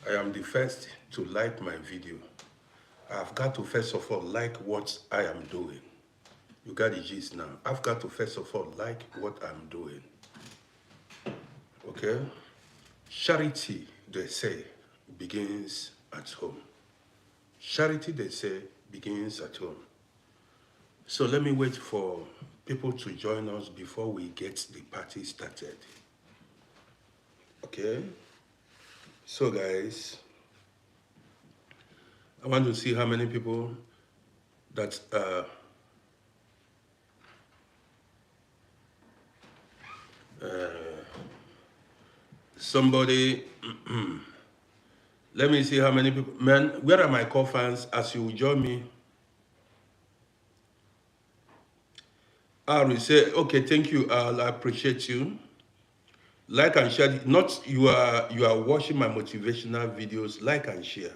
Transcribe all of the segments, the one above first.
I am the first to like my video. I've got to first of all like what I am doing. You got the gist now. I've got to first of all like what I'm doing. Okay? Charity, they say, begins at home. Charity, they say, begins at home. So let me wait for people to join us before we get the party started. Okay? So guys, I want to see how many people that somebody let me see how many people. Man, where are my core fans? As you join me, I will say, okay, thank you. I appreciate you. Like and share. Not you are watching my motivational videos. Like and share.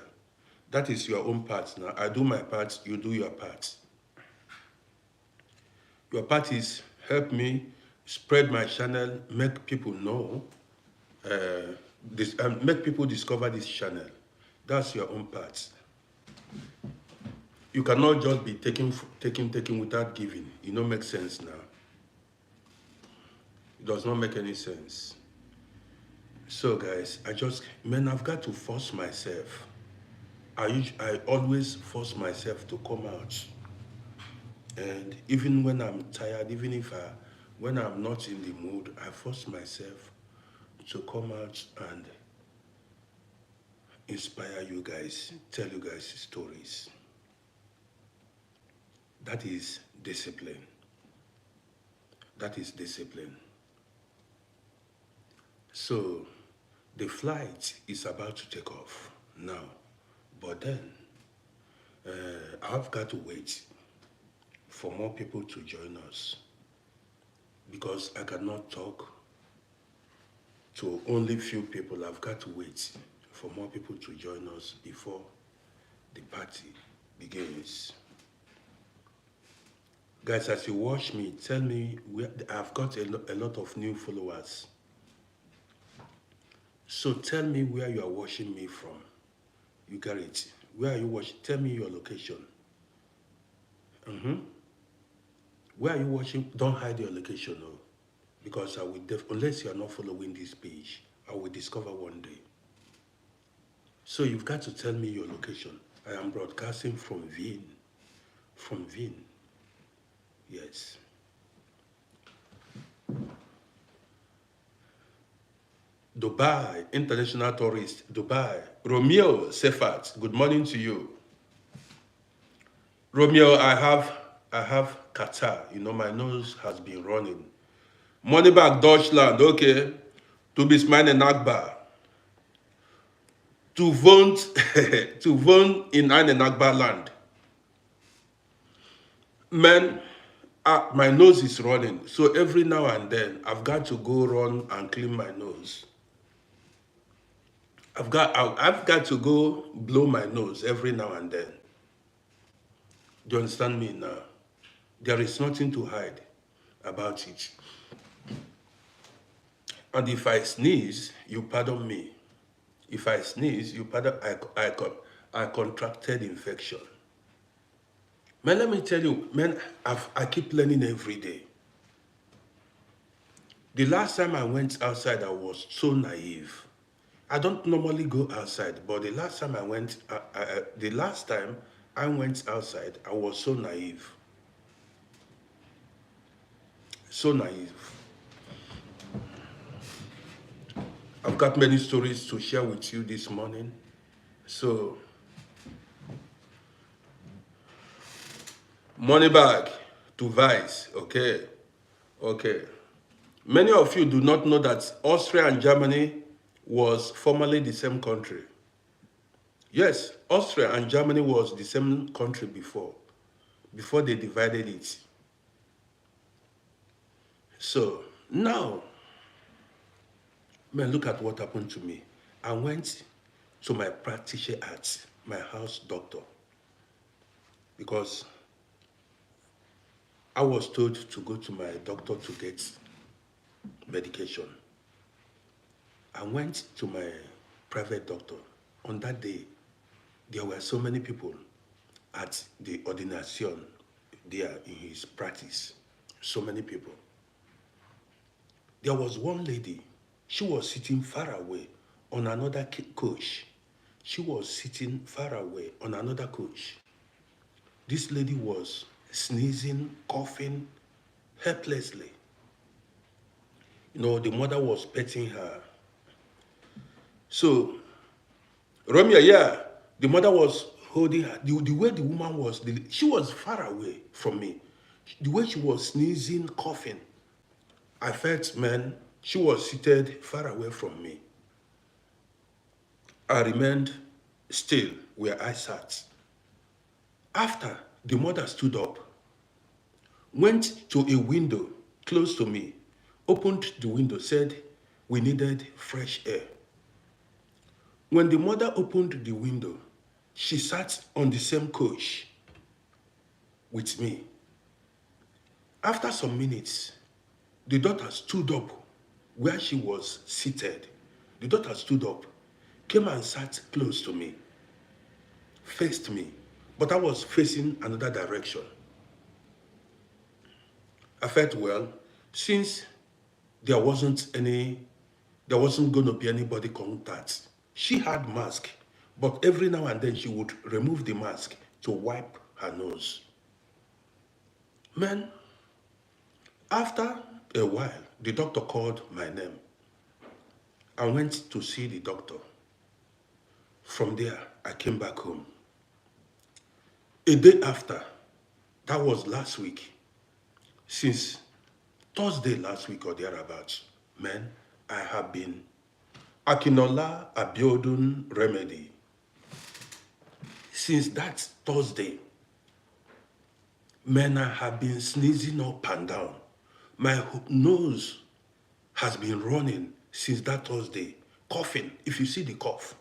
That is your own part now. I do my part. You do your part. Your part is help me spread my channel, make people know this, and make people discover this channel. That's your own part. You cannot just be taking without giving. It don't make sense now. It does not make any sense. So guys, I've got to force myself. I always force myself to come out. And even when I'm tired, when I'm not in the mood, I force myself to come out and inspire you guys, tell you guys stories. That is discipline. That is discipline. So the flight is about to take off now, but then I've got to wait for more people to join us because I cannot talk to only few people. I've got to wait for more people to join us before the party begins. Guys, as you watch me, tell me, I've got a lot of new followers. So tell me where you are watching me from. You got it. Where are you watching? Tell me your location. Where are you watching? Don't hide your location, no. Because I will, unless you are not following this page, I will discover one day. So you've got to tell me your location. I am broadcasting from Wien. From Wien. Yes. Dubai, international tourist, Dubai. Romeo Sefat, good morning to you. Romeo, I have Qatar. You know, my nose has been running. Money back Deutschland, okay. To be smiling Akbar. To vote, to vote in an Akbar land. Man, my nose is running. So every now and then, I've got to go run and clean my nose. I've got to go blow my nose every now and then. Do you understand me now? There is nothing to hide about it. And if I sneeze, you pardon me. If I sneeze, you pardon, I contracted infection. Man, let me tell you, man, I keep learning every day. The last time I went outside, I was so naive. I don't normally go outside, but the last time I went outside, I was so naive. So naive. I've got many stories to share with you this morning. So, money back to Vice, okay? Okay. Many of you do not know that Austria and Germany was formerly the same country. Yes, Austria and Germany was the same country before they divided it. So, now, man, look at what happened to me. I went to my practitioner at my house doctor because I was told to go to my doctor to get medication. I went to my private doctor on that day, there were so many people at the ordination there in his practice. So many people. There was one lady, she was sitting far away on another coach. She was sitting far away on another coach. This lady was sneezing, coughing helplessly. The mother was petting her. So, Romeo, yeah, the mother was holding her. The way the woman was, she was far away from me. The way she was sneezing, coughing, I felt, man, she was seated far away from me. I remained still where I sat. After, the mother stood up, went to a window close to me, opened the window, said we needed fresh air. When the mother opened the window, she sat on the same couch with me. After some minutes, the daughter stood up where she was seated. The daughter stood up, came and sat close to me, faced me, but I was facing another direction. I felt, well, since there wasn't going to be anybody contact. She had mask, but every now and then she would remove the mask to wipe her nose. Man, after a while, the doctor called my name. I went to see the doctor. From there, I came back home. A day after, that was last week, since Thursday last week or thereabouts, man, I have been Akinola Abiodun Remedy. Since that Thursday, man, I have been sneezing up and down. My nose has been running since that Thursday, coughing, if you see the cough.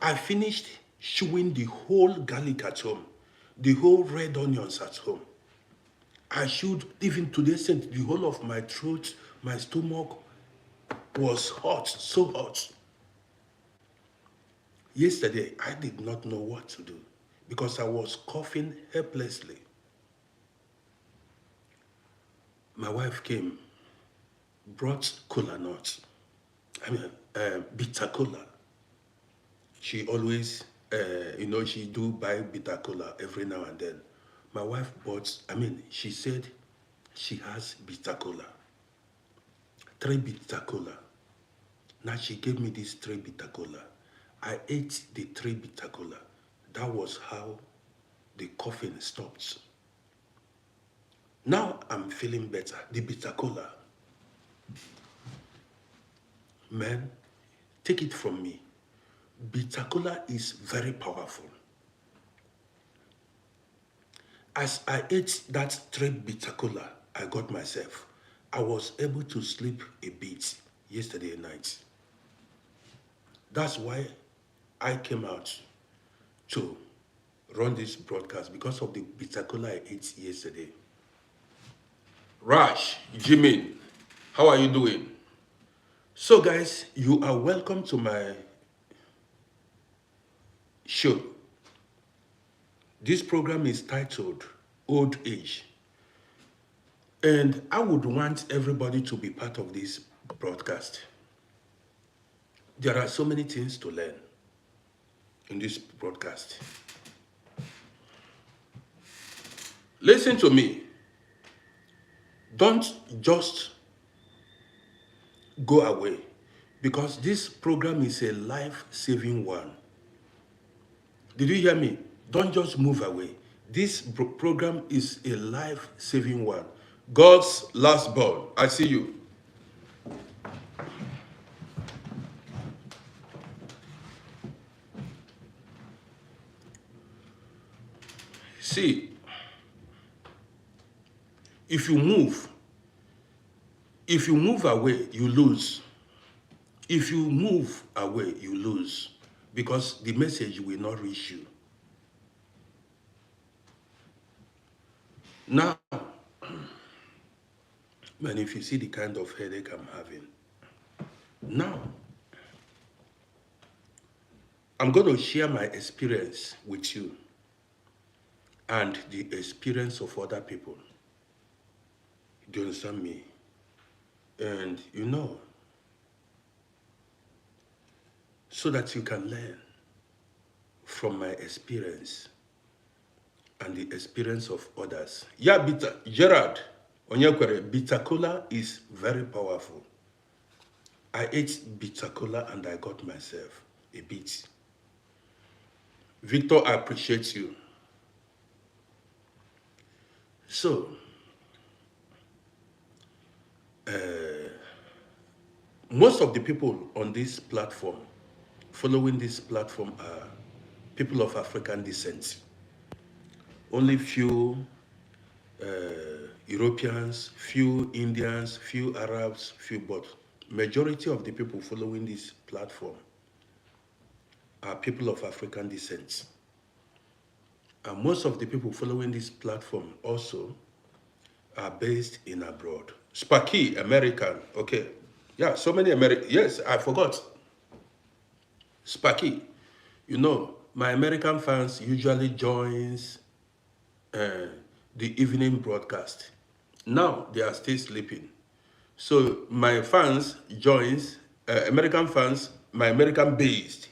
I finished chewing the whole garlic at home, the whole red onions at home. I chewed, even to the extent, the whole of my throat, my stomach was hot, so hot. Yesterday, I did not know what to do because I was coughing helplessly. My wife came, brought cola nuts. Bitter cola. She always, she do buy bitter cola every now and then. My wife she said she has bitter cola. 3 bitter cola. Now she gave me this 3 bitter cola. I ate the 3 bitter cola. That was how the coughing stopped. Now I'm feeling better. The bitter cola. Man, take it from me. Bitter cola is very powerful. As I ate that 3 bitter cola, I got myself. I was able to sleep a bit yesterday night. That's why I came out to run this broadcast, because of the bitter cola I ate yesterday. Rash, Jimin, how are you doing? So guys, you are welcome to my show. This program is titled Old Age. And I would want everybody to be part of this broadcast. There are so many things to learn in this broadcast. Listen to me. Don't just go away, because this program is a life-saving one. Did you hear me? Don't just move away. This program is a life-saving one. God's last born. I see you. See, if you move away, you lose. If you move away, you lose, because the message will not reach you. Now, man, if you see the kind of headache I'm having, now, I'm going to share my experience with you and the experience of other people. Do you understand me? And so that you can learn from my experience and the experience of others. Yeah, Gerard Onyekwere, bitter cola is very powerful. I ate bitter cola and I got myself a bit. Victor, I appreciate you. So, most of the people on this platform, following this platform, are people of African descent. Only few Europeans, few Indians, few Arabs, few, but majority of the people following this platform are people of African descent. And most of the people following this platform also are based in abroad. Sparky, American, okay. Yeah, so many American, yes, I forgot. Sparky, my American fans usually joins the evening broadcast. Now they are still sleeping. So my fans joins, American fans, my American-based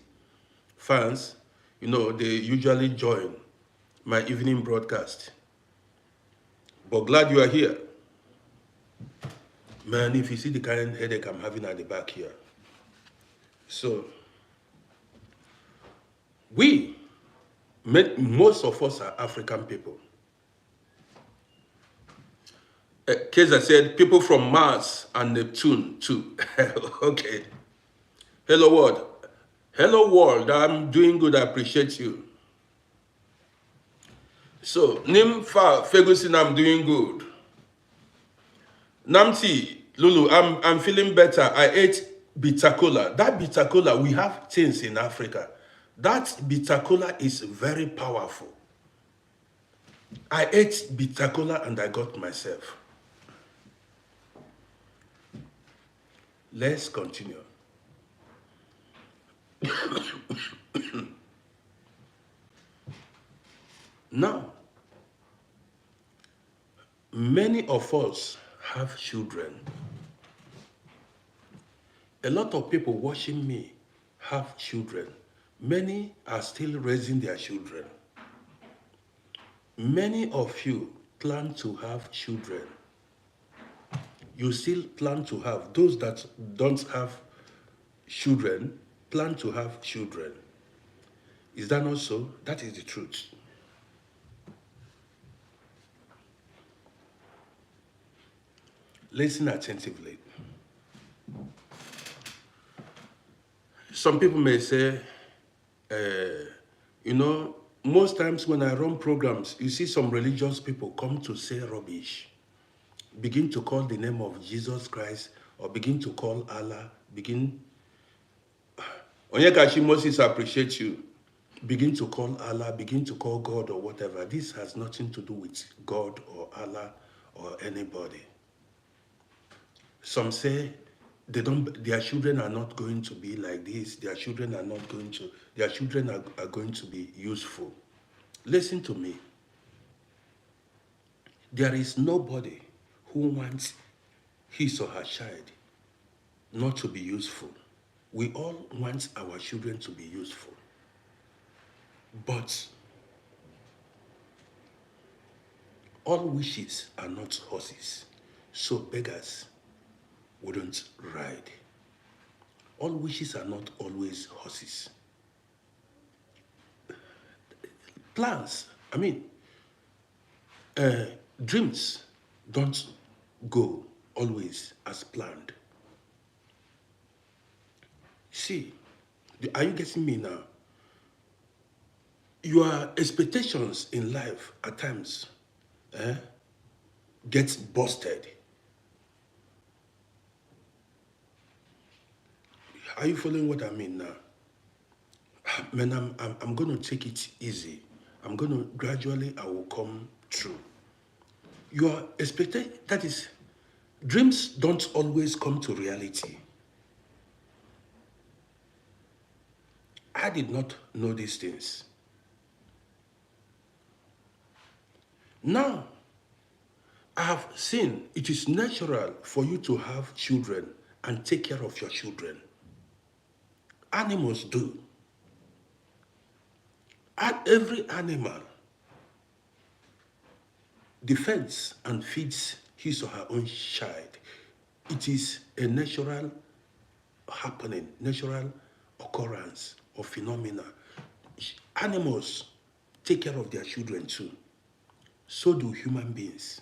fans, they usually join my evening broadcast. But glad you are here. Man, if you see the kind of headache I'm having at the back here. So, most of us are African people. Keza said, people from Mars and Neptune too. Okay. Hello world. Hello world, I'm doing good, I appreciate you. So, Nimfa Ferguson, I'm doing good. Namti, Lulu, I'm feeling better. I ate bitter cola. That bitter cola, we have things in Africa. That bitter cola is very powerful. I ate bitter cola and I got myself. Let's continue. Now, many of us have children. A lot of people watching me have children. Many are still raising their children. Many of you plan to have children. You still plan to have. Those that don't have children plan to have children. Is that not so? That is the truth. Listen attentively. Some people may say, most times when I run programs, you see some religious people come to say rubbish, begin to call the name of Jesus Christ, or begin to call Allah, Onyekashi Moses, I appreciate you. Begin to call Allah, begin to call God or whatever. This has nothing to do with God or Allah or anybody. Some say their children are not going to be like this. Their children are going to be useful. Listen to me. There is nobody who wants his or her child not to be useful. We all want our children to be useful. But all wishes are not horses, so beggars wouldn't ride. All wishes are not always horses. Plans, dreams don't go always as planned. See, are you getting me now? Your expectations in life at times gets busted. Are you following what I mean now? Man, I'm going to take it easy. I'm going to gradually, I will come true. Your expectation, that is, dreams don't always come to reality. I did not know these things. Now, I have seen it is natural for you to have children and take care of your children. Animals do. And every animal defends and feeds his or her own child. It is a natural happening, natural occurrence or phenomena. Animals take care of their children too. So do human beings.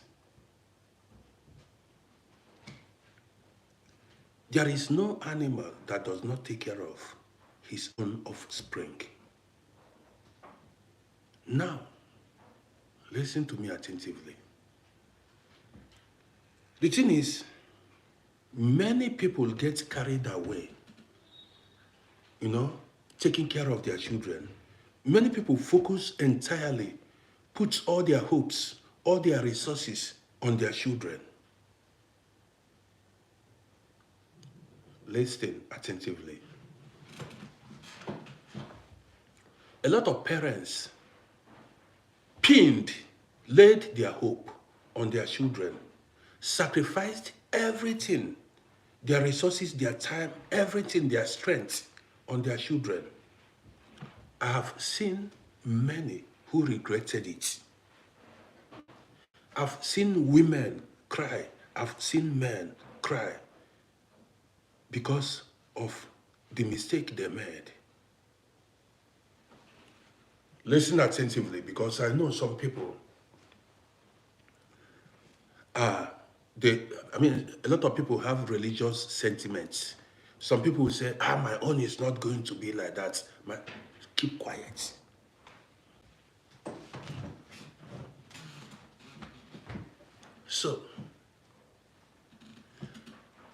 There is no animal that does not take care of his own offspring. Now, listen to me attentively. The thing is, many people get carried away, you know, taking care of their children. Many people focus entirely, put all their hopes, all their resources on their children. Listen attentively. A lot of parents pinned, laid their hope on their children, sacrificed everything, their resources, their time, everything, their strength on their children. I have seen many who regretted it. I've seen women cry. I've seen men cry because of the mistake they made. Listen attentively, because I know some people are, a lot of people have religious sentiments. Some people will say, my own is not going to be like that. Keep quiet. So,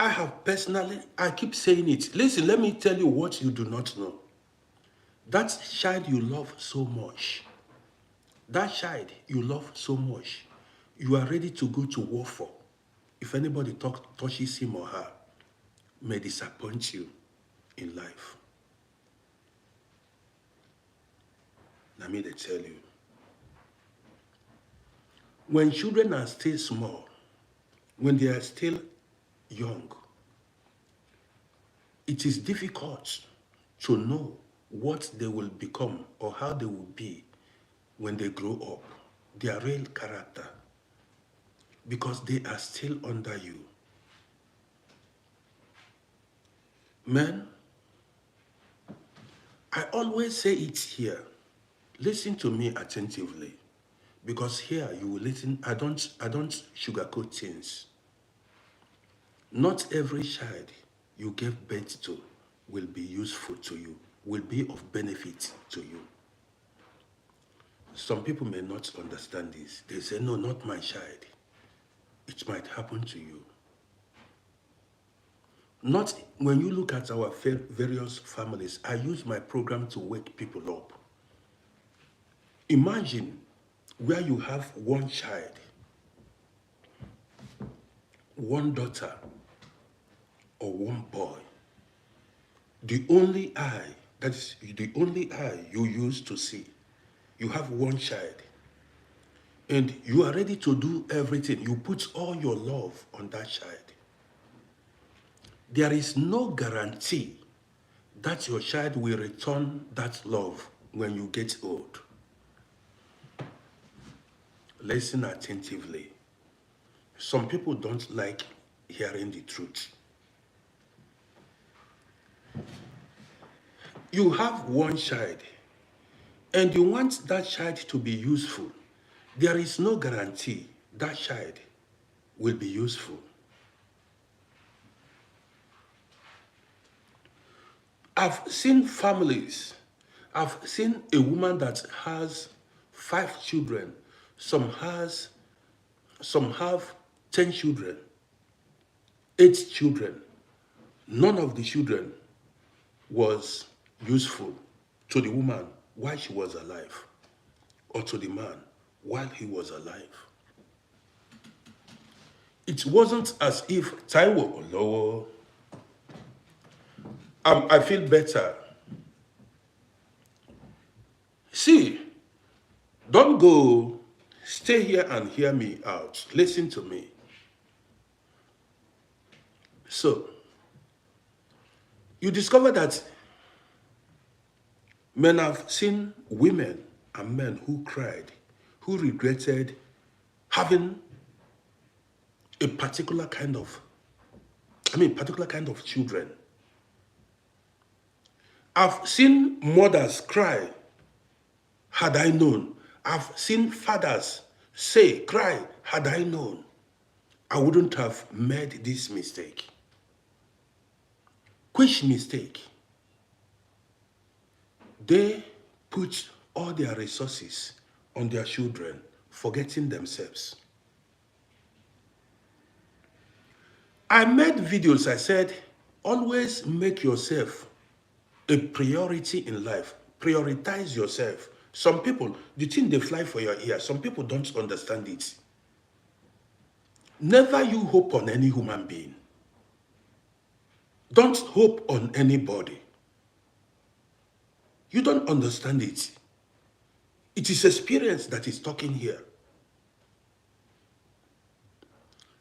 I keep saying it. Listen, let me tell you what you do not know. That child you love so much, you are ready to go to war for. If anybody touches him or her, may disappoint you in life. Let me tell you. When children are still small, when they are still young, it is difficult to know what they will become or how they will be when they grow up, their real character, because they are still under you. Men, I always say it here. Listen to me attentively, because here you will listen. I don't sugarcoat things. Not every child you give birth to will be useful to you, will be of benefit to you. Some people may not understand this. They say, no, not my child. It might happen to you. Not when you look at our various families, I use my program to wake people up. Imagine where you have one child, one daughter, or one boy. The only eye, that is the only eye you use to see. You have one child. And you are ready to do everything. You put all your love on that child. There is no guarantee that your child will return that love when you get old. Listen attentively. Some people don't like hearing the truth. You have one child and you want that child to be useful. There is no guarantee that child will be useful. I've seen families. I've seen a woman that has 5 children. Some have 10 children, 8 children. None of the children was useful to the woman while she was alive, or to the man while he was alive. It wasn't as if Taiwo Olowo, I feel better. go. Stay here and hear me out. Listen to me. So, you discover that men have seen women and men who cried, who regretted having a particular kind of, particular kind of children. I've seen mothers cry, had I known. I've seen fathers cry, had I known, I wouldn't have made this mistake. Which mistake? They put all their resources on their children, forgetting themselves. I made videos, I said, always make yourself a priority in life. Prioritize yourself. Some people, the thing they fly for your ear, some people don't understand it. Never you hope on any human being. Don't hope on anybody. You don't understand it. It is experience that is talking here.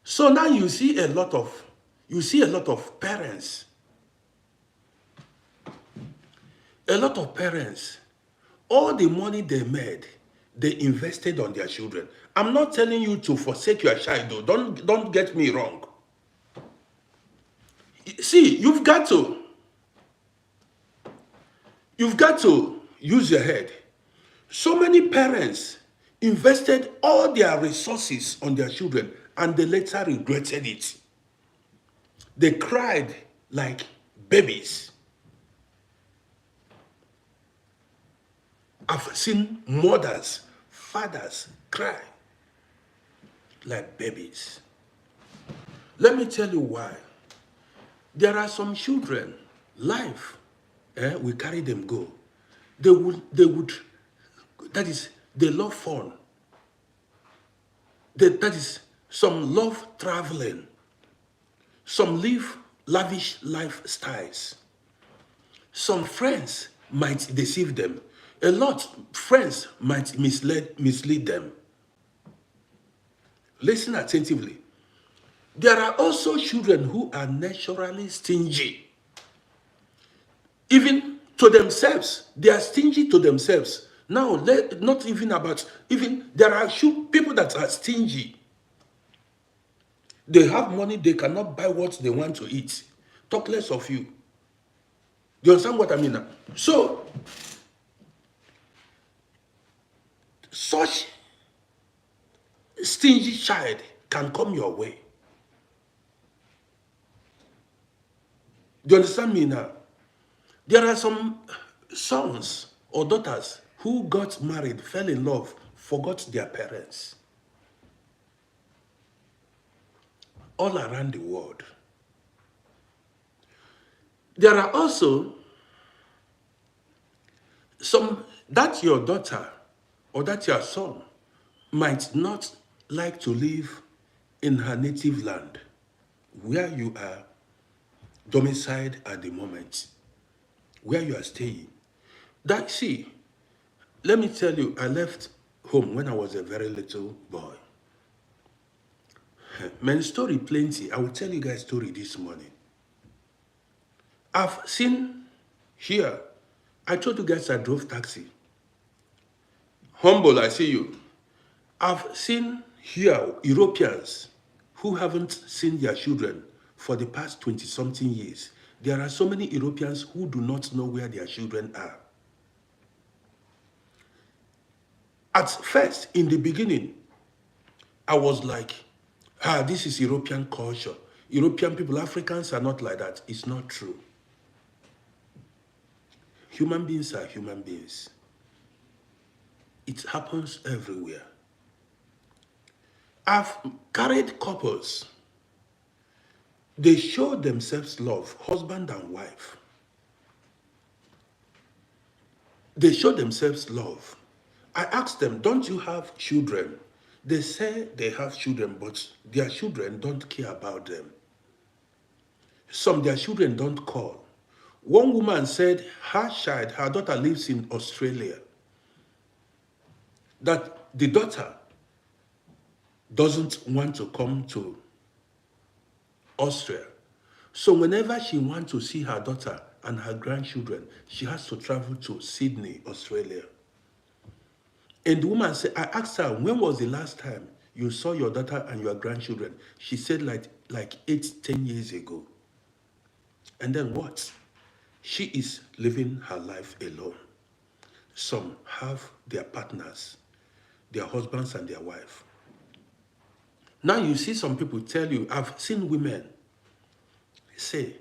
So now you see a lot of parents. A lot of parents, all the money they made, they invested on their children. I'm not telling you to forsake your child, though. Don't get me wrong. See, you've got to use your head. So many parents invested all their resources on their children and they later regretted it. They cried like babies. I've seen mothers, fathers cry like babies. Let me tell you why. There are some children, life, we carry them go. They would, that is, they love fun. That is, some love traveling. Some live lavish lifestyles. Some friends might deceive them. A lot friends might mislead them. Listen attentively. There are also children who are naturally stingy. Even to themselves. They are stingy to themselves. Now, not even about, even there are people that are stingy. They have money, they cannot buy what they want to eat. Talk less of you. Do you understand what I mean now? So, such stingy child can come your way. Do you understand me now? There are some sons or daughters who got married, fell in love, forgot their parents. All around the world. There are also some, that your daughter or that your son might not like to live in her native land, where you are domiciled at the moment, where you are staying. That, see, let me tell you, I left home when I was a very little boy. My story plenty. I will tell you guys story this morning. I've seen here, I told you guys I drove taxi. Humble, I see you. I've seen here Europeans who haven't seen their children for the past 20-something years. There are so many Europeans who do not know where their children are. At first, in the beginning, I was like, this is European culture. European people, Africans are not like that. It's not true. Human beings are human beings. It happens everywhere. I've carried couples. They show themselves love, husband and wife. They show themselves love. I asked them, don't you have children? They say they have children, but their children don't care about them. Some their children don't call. One woman said her child, her daughter lives in Australia. That the daughter doesn't want to come to Austria. So whenever she wants to see her daughter and her grandchildren, she has to travel to Sydney, Australia. And the woman said, I asked her, when was the last time you saw your daughter and your grandchildren? She said like 8, 10 years ago. And then what? She is living her life alone. Some have their partners, their husbands and their wife. Now you see some people tell you, I've seen women say,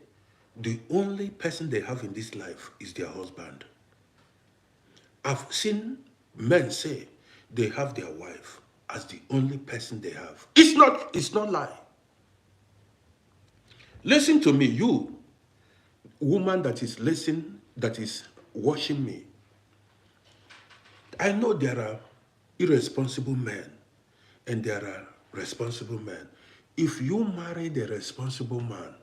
the only person they have in this life is their husband. I've seen men say they have their wife as the only person they have. It's not lie. Listen to me, you woman that is listening, that is watching me. I know there are irresponsible men and there are responsible men. If you marry the responsible man,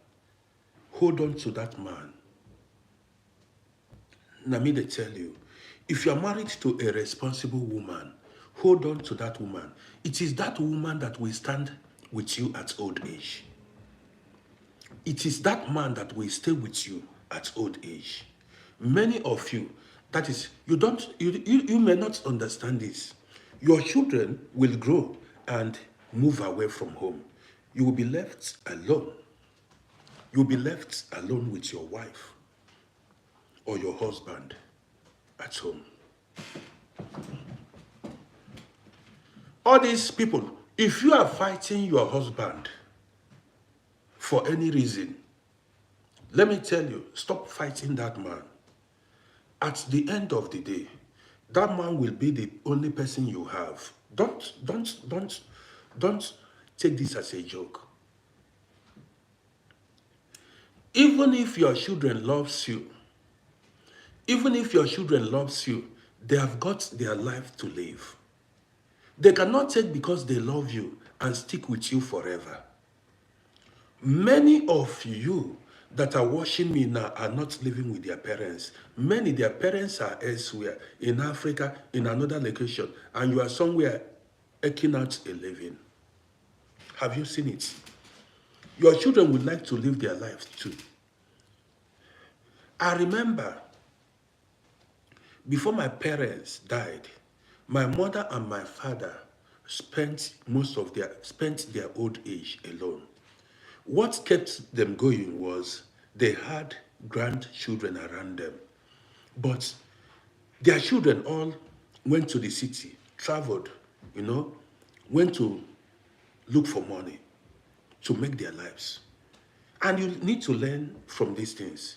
hold on to that man. Now me they tell you, if you are married to a responsible woman, hold on to that woman. It is that woman that will stand with you at old age. It is that man that will stay with you at old age. Many of you, that is, you may not understand this. Your children will grow and move away from home. You will be left alone. You will be left alone with your wife or your husband at home. All these people, if you are fighting your husband for any reason, let me tell you, stop fighting that man. At the end of the day, that man will be the only person you have. Don't take this as a joke. Even if your children loves you, they have got their life to live. They cannot take because they love you and stick with you forever. Many of you that are watching me now are not living with their parents. Many, their parents are elsewhere, in Africa, in another location, and you are somewhere eking out a living. Have you seen it? Your children would like to live their lives too. I remember, before my parents died, my mother and my father spent their old age alone. What kept them going was they had grandchildren around them. But their children all went to the city, traveled, went to look for money to make their lives. And you need to learn from these things.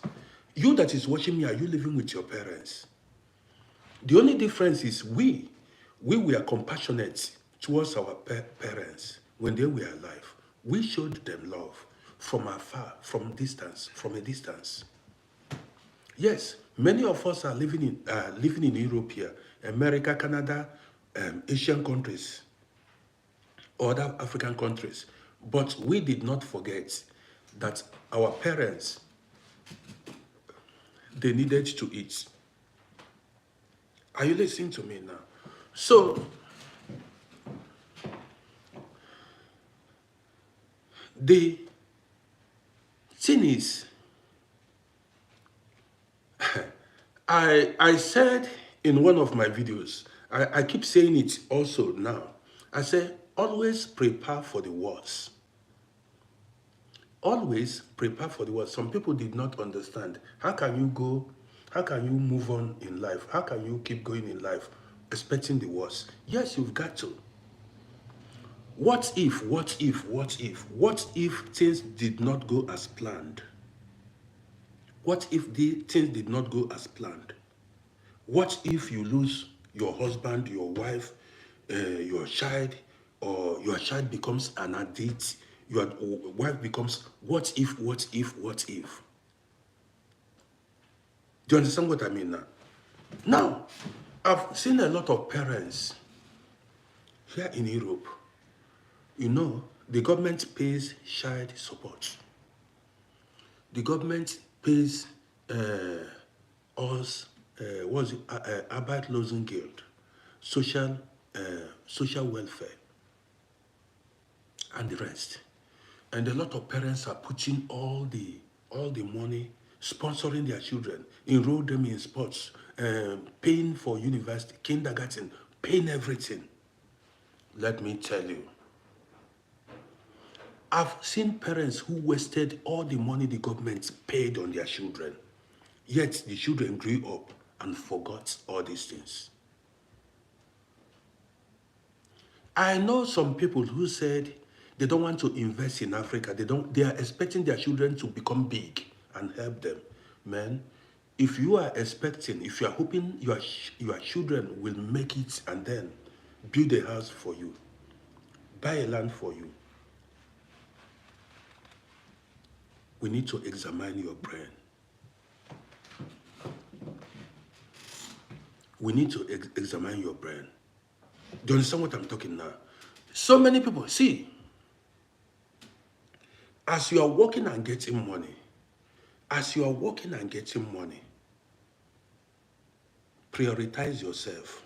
You that is watching me, are you living with your parents? The only difference is we were compassionate towards our parents when they were alive. We showed them love from afar, from a distance. Yes, many of us are living in Europe here, America, Canada, Asian countries, other African countries. But we did not forget that our parents, they needed to eat. Are you listening to me now? So, the thing is, I said in one of my videos, I keep saying it also now. I say, always prepare for the worst. Always prepare for the worst. Some people did not understand. How can you move on in life? How can you keep going in life expecting the worst? Yes, you've got to. What if things did not go as planned? What if the things did not go as planned? What if you lose your husband, your wife, your child, or your child becomes an addict, your wife becomes, what if? Do you understand what I mean now? Now, I've seen a lot of parents here in Europe. The government pays child support. The government pays us, Arbeitslosengeld, social social welfare, and the rest. And a lot of parents are putting all the money, sponsoring their children, enroll them in sports, paying for university, kindergarten, paying everything. Let me tell you, I've seen parents who wasted all the money the government paid on their children, yet the children grew up and forgot all these things. I know some people who said they don't want to invest in Africa. They are expecting their children to become big and help them. Man, if you are expecting, if you are hoping your children will make it and then build a house for you, buy a land for you, we need to examine your brain. We need to examine your brain. Do you understand what I'm talking now? So many people, see, as you are working and getting money, prioritize yourself.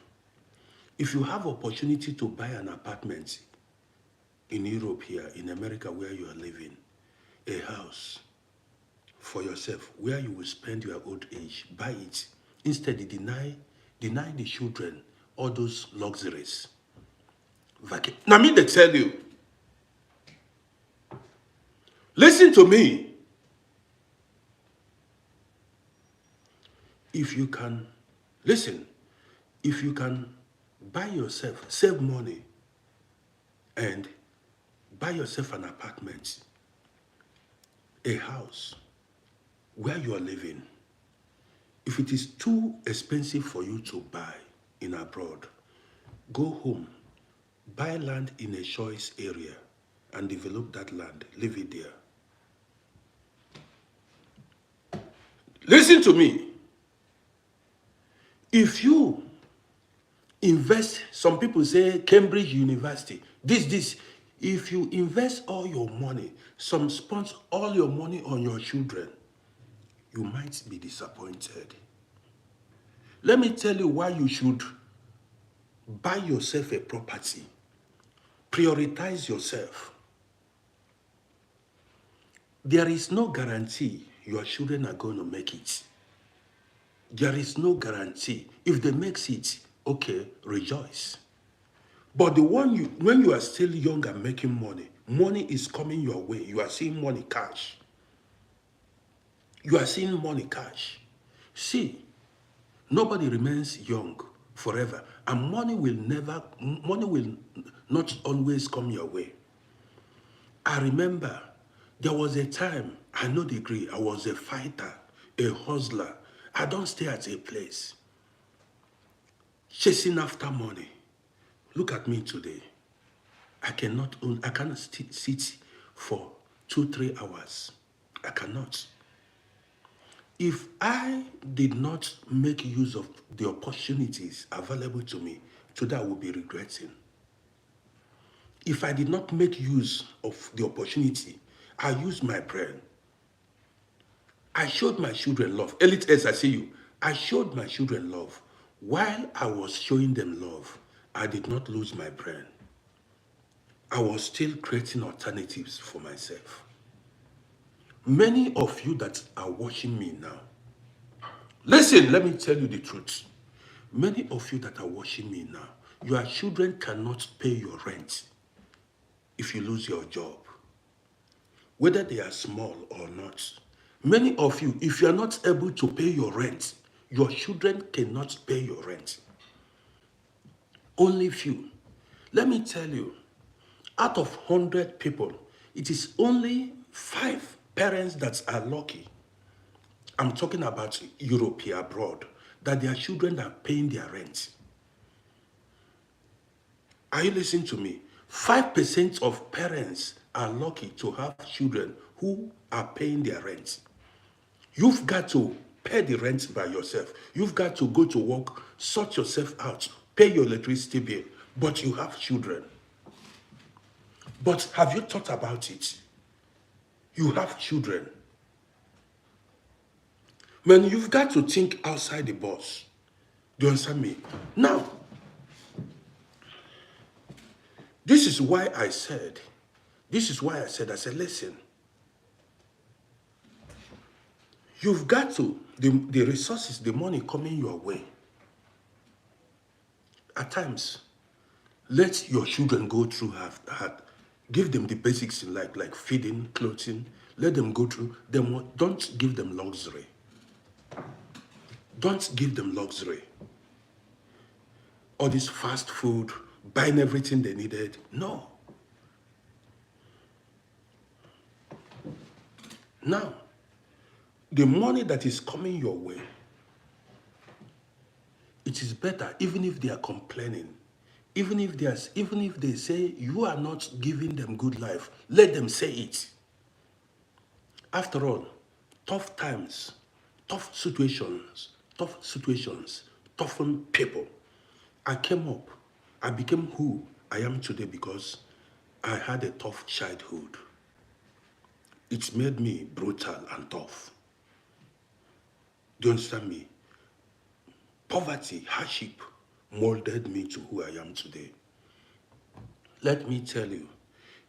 If you have opportunity to buy an apartment in Europe here, in America where you are living, a house for yourself where you will spend your old age, buy it. Instead, deny the children all those luxuries. Now me they tell you, listen to me. If you can, listen, if you can buy yourself, save money, and buy yourself an apartment, a house where you are living, if it is too expensive for you to buy in abroad, go home, buy land in a choice area, and develop that land, live it there. Listen to me. If you invest, some people say Cambridge University, this, if you invest all your money, some spend all your money on your children, you might be disappointed. Let me tell you why you should buy yourself a property. Prioritize yourself. There is no guarantee your children are going to make it. There is no guarantee. If they make it, okay, rejoice. But the one when you are still young and making money, money is coming your way. You are seeing money cash. You are seeing money cash. See, nobody remains young forever, and money will not always come your way. I remember there was a time, I no degree, I was a fighter, a hustler. I don't stay at a place chasing after money. Look at me today. I cannot sit for 2-3 hours. I cannot. If I did not make use of the opportunities available to me, today I would be regretting. If I did not make use of the opportunity, I used my brain. I showed my children love. Elite as I see you. I showed my children love. While I was showing them love, I did not lose my brain. I was still creating alternatives for myself. Many of you that are watching me now, listen, let me tell you the truth. Many of you that are watching me now, your children cannot pay your rent if you lose your job, whether they are small or not. Many of you, if you are not able to pay your rent, your children cannot pay your rent. Only few. Let me tell you, out of 100 people, it is only 5 parents that are lucky. I'm talking about Europe here abroad, that their children are paying their rent. Are you listening to me? 5% of parents are lucky to have children who are paying their rent. You've got to pay the rent by yourself. You've got to go to work, sort yourself out, pay your electricity bill, but you have children. But have you thought about it? You have children. Man, you've got to think outside the box. Do you understand me? Now, This is why I said, I said, listen, you've got to, the resources, the money coming your way, at times, let your children go through hard. Give them the basics in life, like feeding, clothing. Let them go through them. Don't give them luxury. Don't give them luxury. All this fast food, buying everything they needed. No. Now, the money that is coming your way, it is better, even if they are complaining, even if they say you are not giving them good life, let them say it. After all, tough times, tough situations, toughen people. I came up, I became who I am today because I had a tough childhood. It made me brutal and tough. Do you understand me? Poverty, hardship molded me to who I am today. Let me tell you,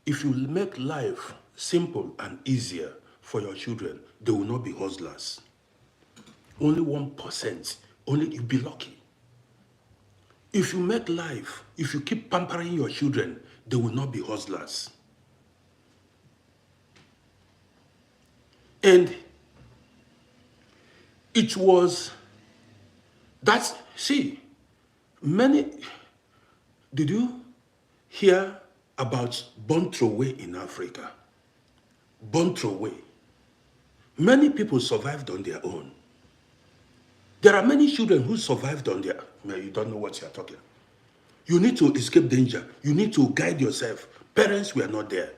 if you make life simple and easier for your children, they will not be hustlers. Only 1%, only you'll be lucky. If you make life, if you keep pampering your children, they will not be hustlers. And it was that, see, did you hear about born throwaway in Africa? Born throwaway. Many people survived on their own. There are many children who survived on their own. You don't know what you're talking. You need to escape danger. You need to guide yourself. Parents were not there.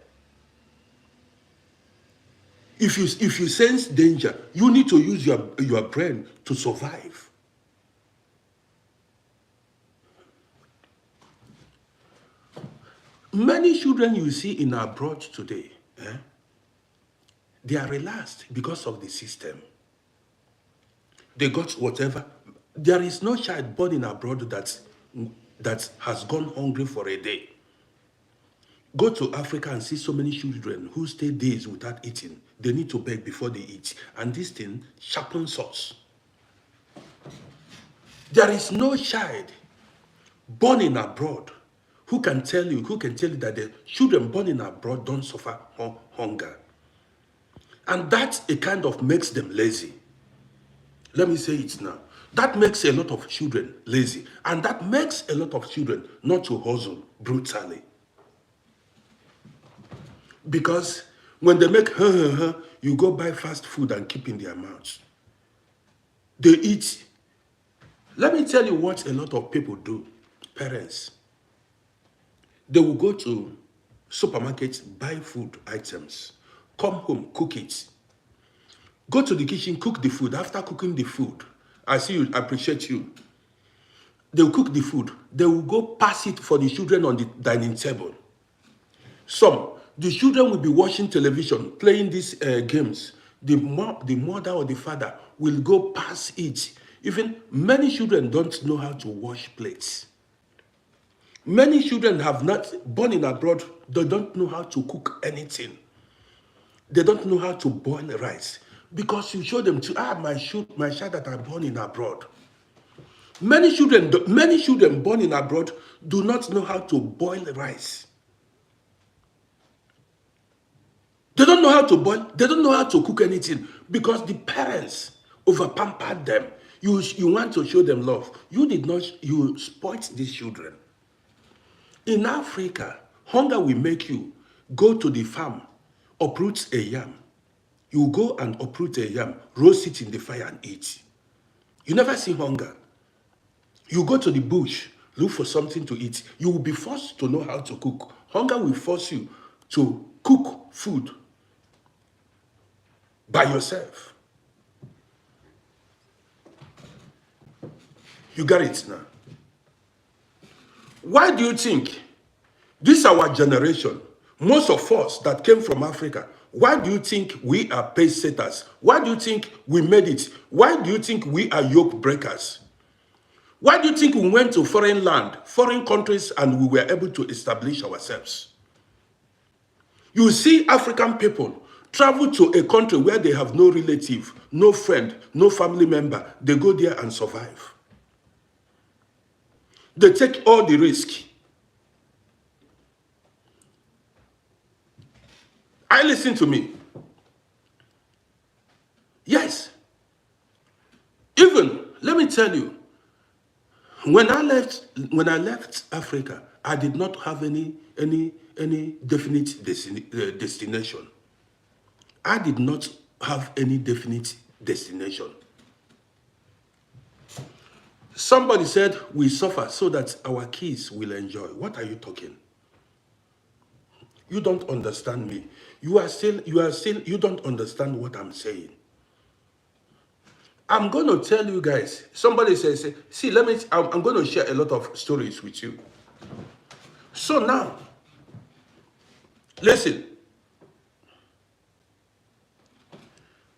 If you sense danger, you need to use your brain to survive. Many children you see in abroad today, they are relaxed because of the system. They got whatever. There is no child born in abroad that has gone hungry for a day. Go to Africa and see so many children who stay days without eating. They need to beg before they eat. And this thing sharpens us. There is no child born in abroad who can tell you that the children born in abroad don't suffer hunger. And that it kind of makes them lazy. Let me say it now. That makes a lot of children lazy. And that makes a lot of children not to hustle brutally. Because when they make you go buy fast food and keep in their mouths. They eat. Let me tell you what a lot of people do. Parents. They will go to supermarkets, buy food items, come home, cook it. Go to the kitchen, cook the food. After cooking the food, I see you, appreciate you. They will cook the food. They will go pass it for the children on the dining table. The children will be watching television, playing these games. The mother or the father will go pass it. Even many children don't know how to wash plates. Many children have not born in abroad. They don't know how to cook anything. They don't know how to boil rice. Because you show them my child that are born in abroad. Many children born in abroad do not know how to boil rice. They don't know how to boil. They don't know how to cook anything because the parents over-pampered them. You want to show them love. You spoiled these children. In Africa, hunger will make you go to the farm, uproot a yam. You go and uproot a yam, roast it in the fire and eat. You never see hunger. You go to the bush, look for something to eat. You will be forced to know how to cook. Hunger will force you to cook food by yourself. You got it now. Why do you think this our generation, most of us that came from Africa, why do you think we are pace setters? Why do you think we made it? Why do you think we are yoke breakers? Why do you think we went to foreign land, foreign countries, and we were able to establish ourselves? You see African people travel to a country where they have no relative, no friend, no family member. They go there and survive. They take all the risk. I listen to me. Yes. Even, let me tell you, when I left Africa, I did not have any definite destination. I did not have any definite destination. Somebody said we suffer so that our kids will enjoy. What are you talking? You don't understand me. You don't understand what I'm saying. I'm going to tell you guys. Somebody says, see, I'm going to share a lot of stories with you. So now, listen.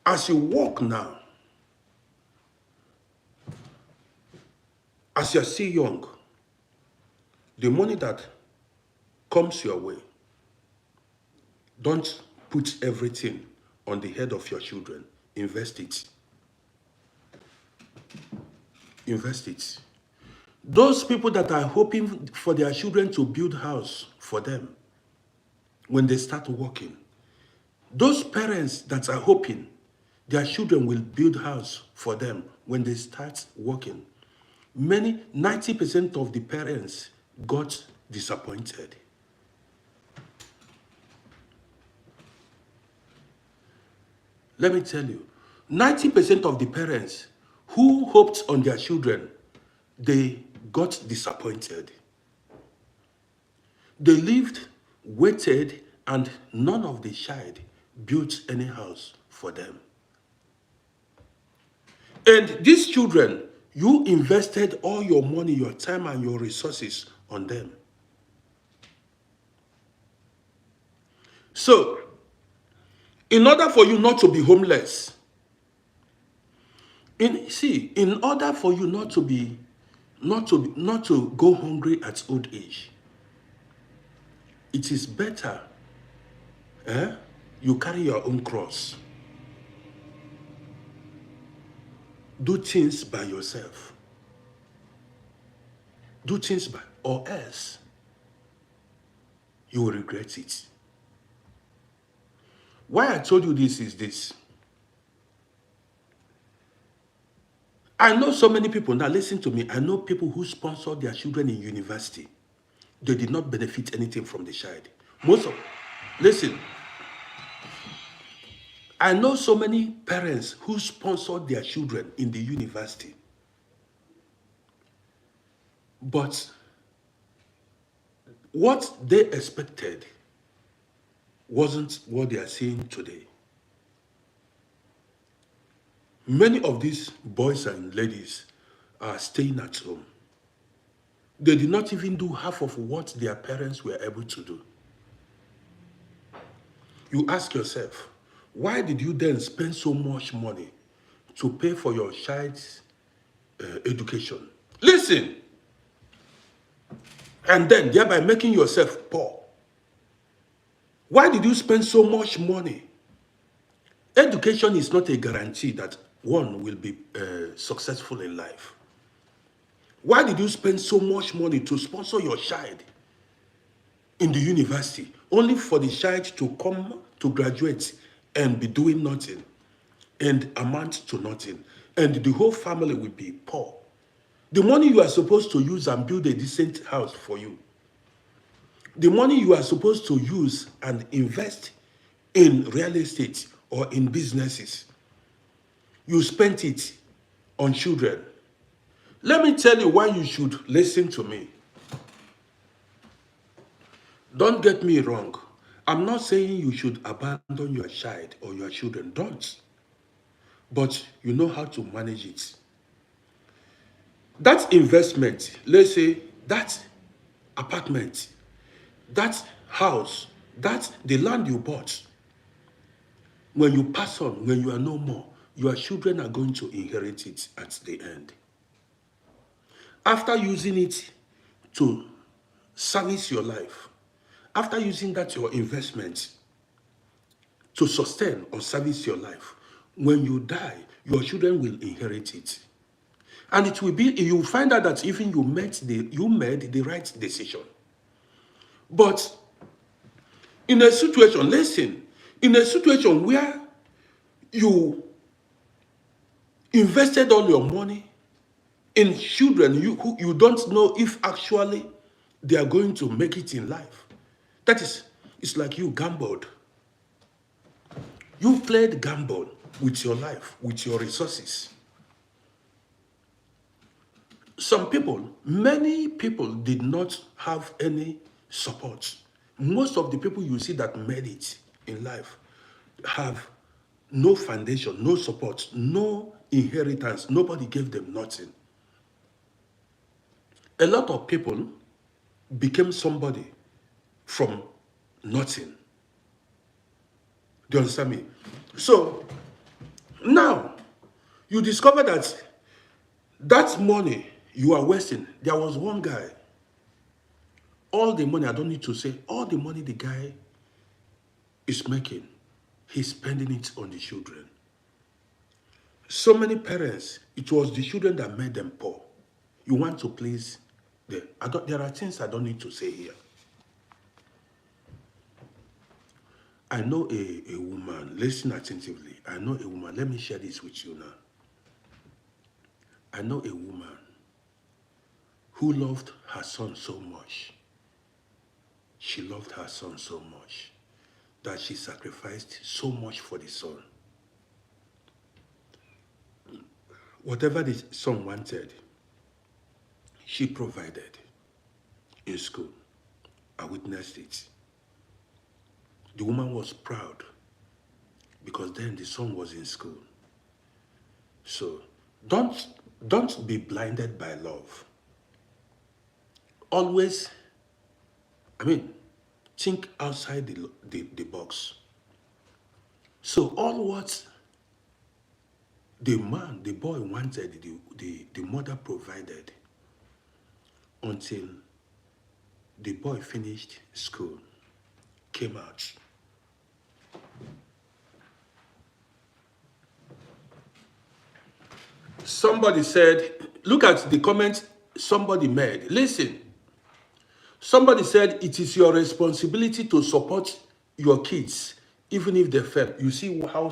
As you walk now, as you're still young, the money that comes your way, don't put everything on the head of your children. Invest it. Invest it. Those people that are hoping for their children to build house for them when they start working, those parents that are hoping their children will build house for them when they start working, 90% of the parents got disappointed. Let me tell you, 90% of the parents who hoped on their children, they got disappointed. They lived, waited, and none of the child built any house for them. And these children, you invested all your money, your time, and your resources on them. So, in order for you not to be homeless, in order for you not to go hungry at old age, it is better you carry your own cross. Do things by yourself. Do things by, or else you will regret it. Why I told you this is this. I know so many people, now listen to me, I know people who sponsor their children in university. They did not benefit anything from the child. Listen, I know so many parents who sponsored their children in the university. But what they expected wasn't what they are seeing today. Many of these boys and ladies are staying at home. They did not even do half of what their parents were able to do. You ask yourself, why did you then spend so much money to pay for your child's education? Listen, and then thereby making yourself poor. Why did you spend so much money? Education is not a guarantee that one will be successful in life. Why did you spend so much money to sponsor your child in the university, only for the child to come to graduate and be doing nothing and amount to nothing, and the whole family will be poor? The money you are supposed to use and build a decent house for you, the money you are supposed to use and invest in real estate or in businesses, you spent it on children. Let me tell you why you should listen to me. Don't get me wrong. I'm not saying you should abandon your child or your children. Don't. But you know how to manage it. That investment, let's say that apartment, that house, the land you bought, when you pass on, when you are no more, your children are going to inherit it at the end. After using it to service your life, after using that your investment to sustain or service your life, when you die, your children will inherit it. And it will be, you find out that even you made the right decision. But in a situation, listen, in a situation where you invested all your money in children who you don't know if actually they are going to make it in life. That is, it's like you gambled. You played gamble with your life, with your resources. Many people did not have any support. Most of the people you see that made it in life have no foundation, no support, no inheritance. Nobody gave them nothing. A lot of people became somebody from nothing. Do you understand me? So now you discover that money you are wasting. There was one guy, all the money, I don't need to say, all the money the guy is making, he's spending it on the children. So many parents, it was the children that made them poor. You want to please them. There are things I don't need to say here. I know a woman, listen attentively. I know a woman, let me share this with you now. I know a woman who loved her son so much. She loved her son so much that she sacrificed so much for the son. Whatever the son wanted, she provided in school. I witnessed it. The woman was proud because then the son was in school. So don't be blinded by love. Always, think outside the box. So all what the boy wanted, the mother provided until the boy finished school, came out. Somebody said, look at the comment somebody made. Listen, somebody said it is your responsibility to support your kids, even if they fail. You see how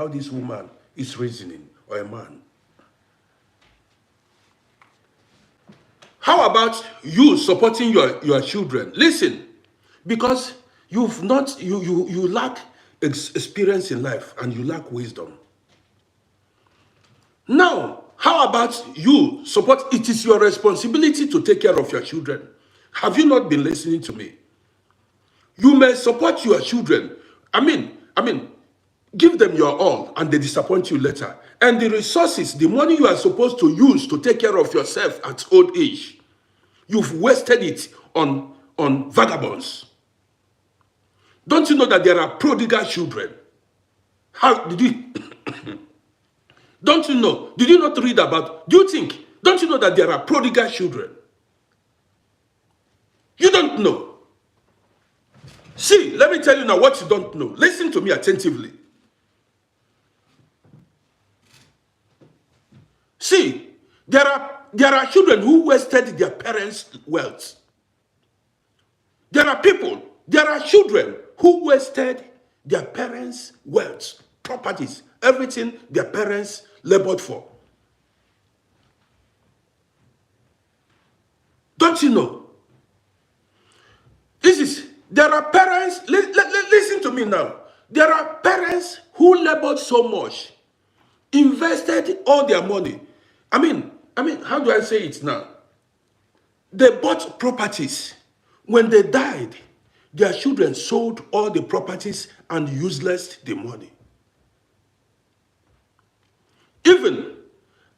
this woman is reasoning, or a man. How about you supporting your children? Listen, because you lack experience in life and you lack wisdom. Now, how about you support? It is your responsibility to take care of your children. Have you not been listening to me? You may support your children. Give them your all and they disappoint you later. And the resources, the money you are supposed to use to take care of yourself at old age, you've wasted it on vagabonds. Don't you know that there are prodigal children? How did you... Don't you know? Did you not read about... Don't you know that there are prodigal children? You don't know. See, let me tell you now what you don't know. Listen to me attentively. See, there are children who wasted their parents' wealth. There are children who wasted their parents' wealth, properties, everything their parents labored for. Don't you know? There are parents, listen to me now. There are parents who labored so much, invested all their money. How do I say it now? They bought properties. When they died, their children sold all the properties and useless the money. Even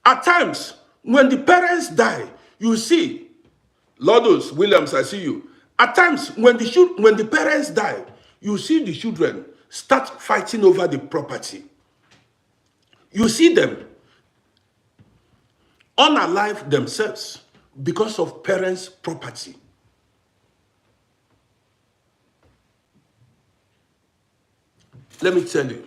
at times, when the parents die, you see, Lourdes Williams, I see you. At times, when the parents die, you see the children start fighting over the property. You see them unalive themselves, because of parents' property. Let me tell you,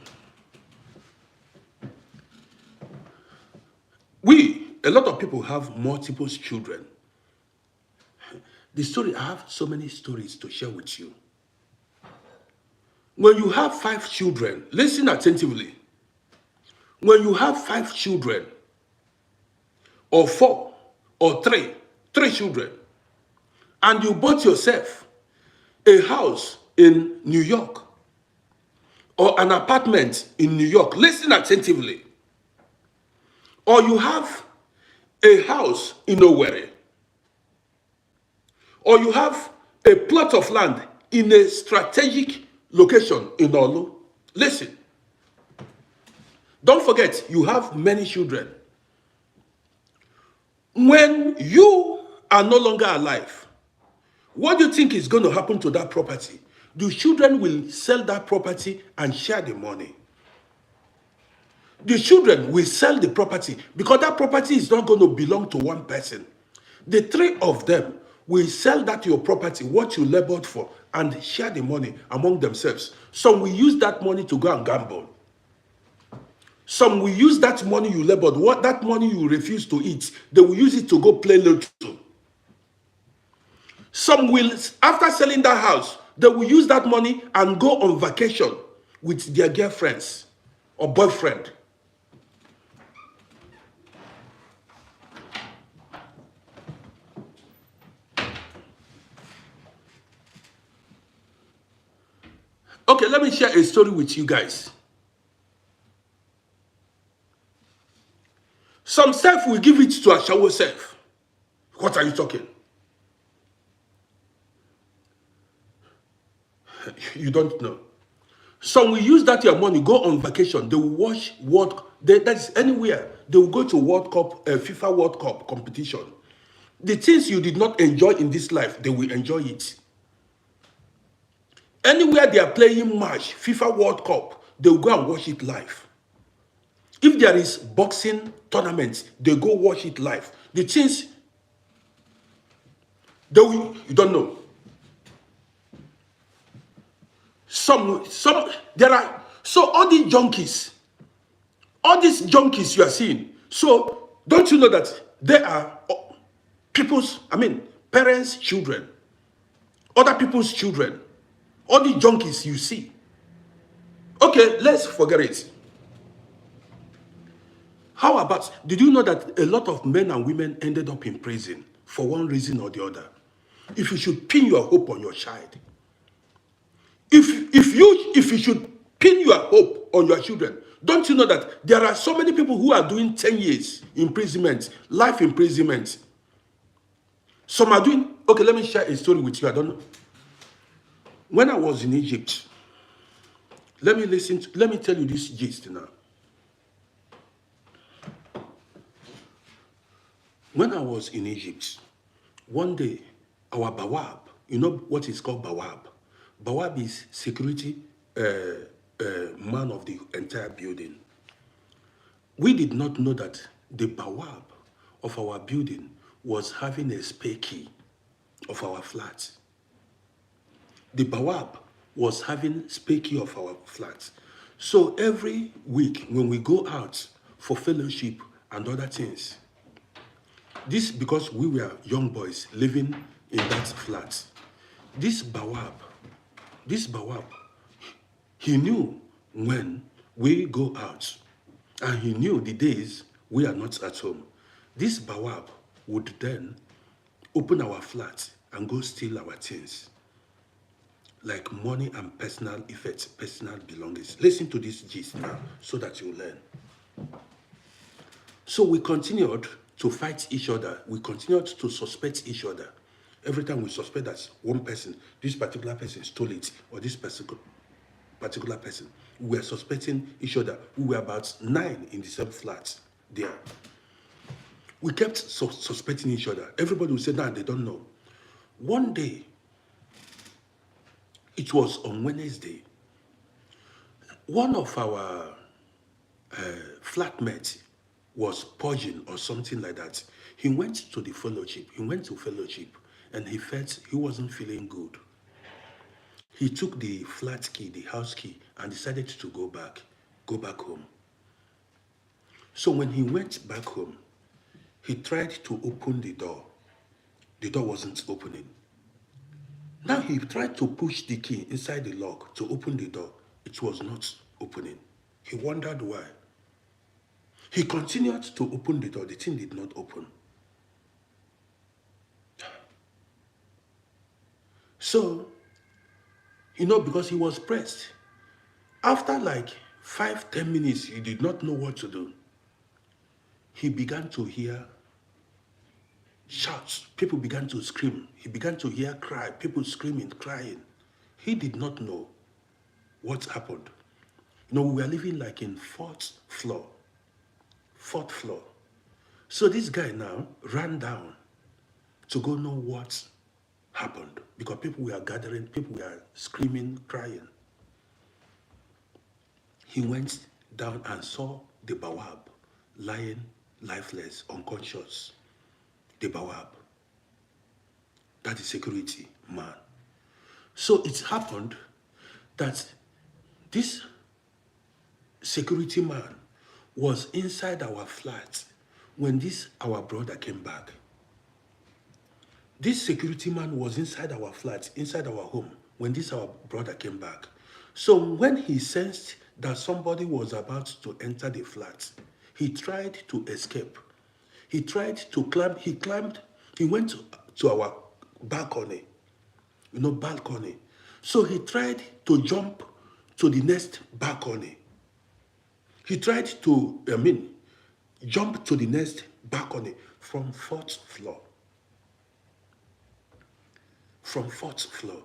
a lot of people have multiple children. I have so many stories to share with you. When you have 5 children, listen attentively. When you have 5 children, or 4, or 3 children, and you bought yourself a house in New York, or an apartment in New York, listen attentively, or you have a house in Owerri, or you have a plot of land in a strategic location in Olu. Listen, don't forget, you have many children. When you are no longer alive, what do you think is going to happen to that property? The children will sell that property and share the money. The children will sell the property because that property is not going to belong to one person. The 3 of them will sell that your property, what you labored for, and share the money among themselves. Some will use that money to go and gamble. Some will use that money you labored, that money you refuse to eat, they will use it to go play lotto. Some will, after selling that house, they will use that money and go on vacation with their girlfriends or boyfriend. Okay, let me share a story with you guys. Some self will give it to a shallow self. What are you talking? You don't know. Some will use that your money, go on vacation. They will watch that's anywhere. They will go to World Cup, FIFA World Cup competition. The things you did not enjoy in this life, they will enjoy it. Anywhere they are playing match, FIFA World Cup, they will go and watch it live. If there is boxing tournaments, they go watch it live. The things you don't know. There are, so all these junkies you are seeing. So don't you know that they are parents' children, other people's children, all the junkies you see. Okay, let's forget it. How about, did you know that a lot of men and women ended up in prison for one reason or the other? If you should pin your hope on your child, if you should pin your hope on your children, don't you know that there are so many people who are doing 10 years imprisonment, life imprisonment? Some are doing, okay, let me share a story with you. I don't know. When I was in Egypt, let me tell you this gist now. When I was in Egypt, one day, our Bawab, you know what is called Bawab? Bawab is security man of the entire building. We did not know that the Bawab of our building was having a spare key of our flat. The Bawab was having spare key of our flat. So every week when we go out for fellowship and other things, this because we were young boys living in that flat. This Bawab, he knew when we go out, and he knew the days we are not at home. This Bawab would then open our flat and go steal our things, like money and personal effects, personal belongings. Listen to this gist now so that you learn. So we continued to fight each other. We continued to suspect each other. Every time we suspect that one person, this particular person stole it, or this particular person, we were suspecting each other. We were about 9 in the same flat there. We kept suspecting each other. Everybody would say, nah, they don't know. One day, it was on Wednesday, one of our flatmates was purging or something like that. He went to the fellowship. He went to fellowship and he felt he wasn't feeling good. He took the flat key, the house key, and decided to go back home. So when he went back home, he tried to open the door. The door wasn't opening. Now he tried to push the key inside the lock to open the door. It was not opening. He wondered why. He continued to open the door. The thing did not open. So, because he was pressed. After like 5, 10 minutes, he did not know what to do. He began to hear shouts. People began to scream. He began to hear cry. People screaming, crying. He did not know what happened. We were living like in fourth floor. Fourth floor. So this guy now ran down to go know what happened because people were gathering, people were screaming, crying. He went down and saw the Bawab lying lifeless, unconscious. The Bawab. That is security man. So it happened that this security man was inside our flat when our brother came back. This security man was inside our flat, inside our home, when our brother came back. So when he sensed that somebody was about to enter the flat, he tried to escape. He tried to climb, he went to our balcony, balcony. So he tried to jump to the next balcony. He tried to, jump to the next balcony from fourth floor. From fourth floor.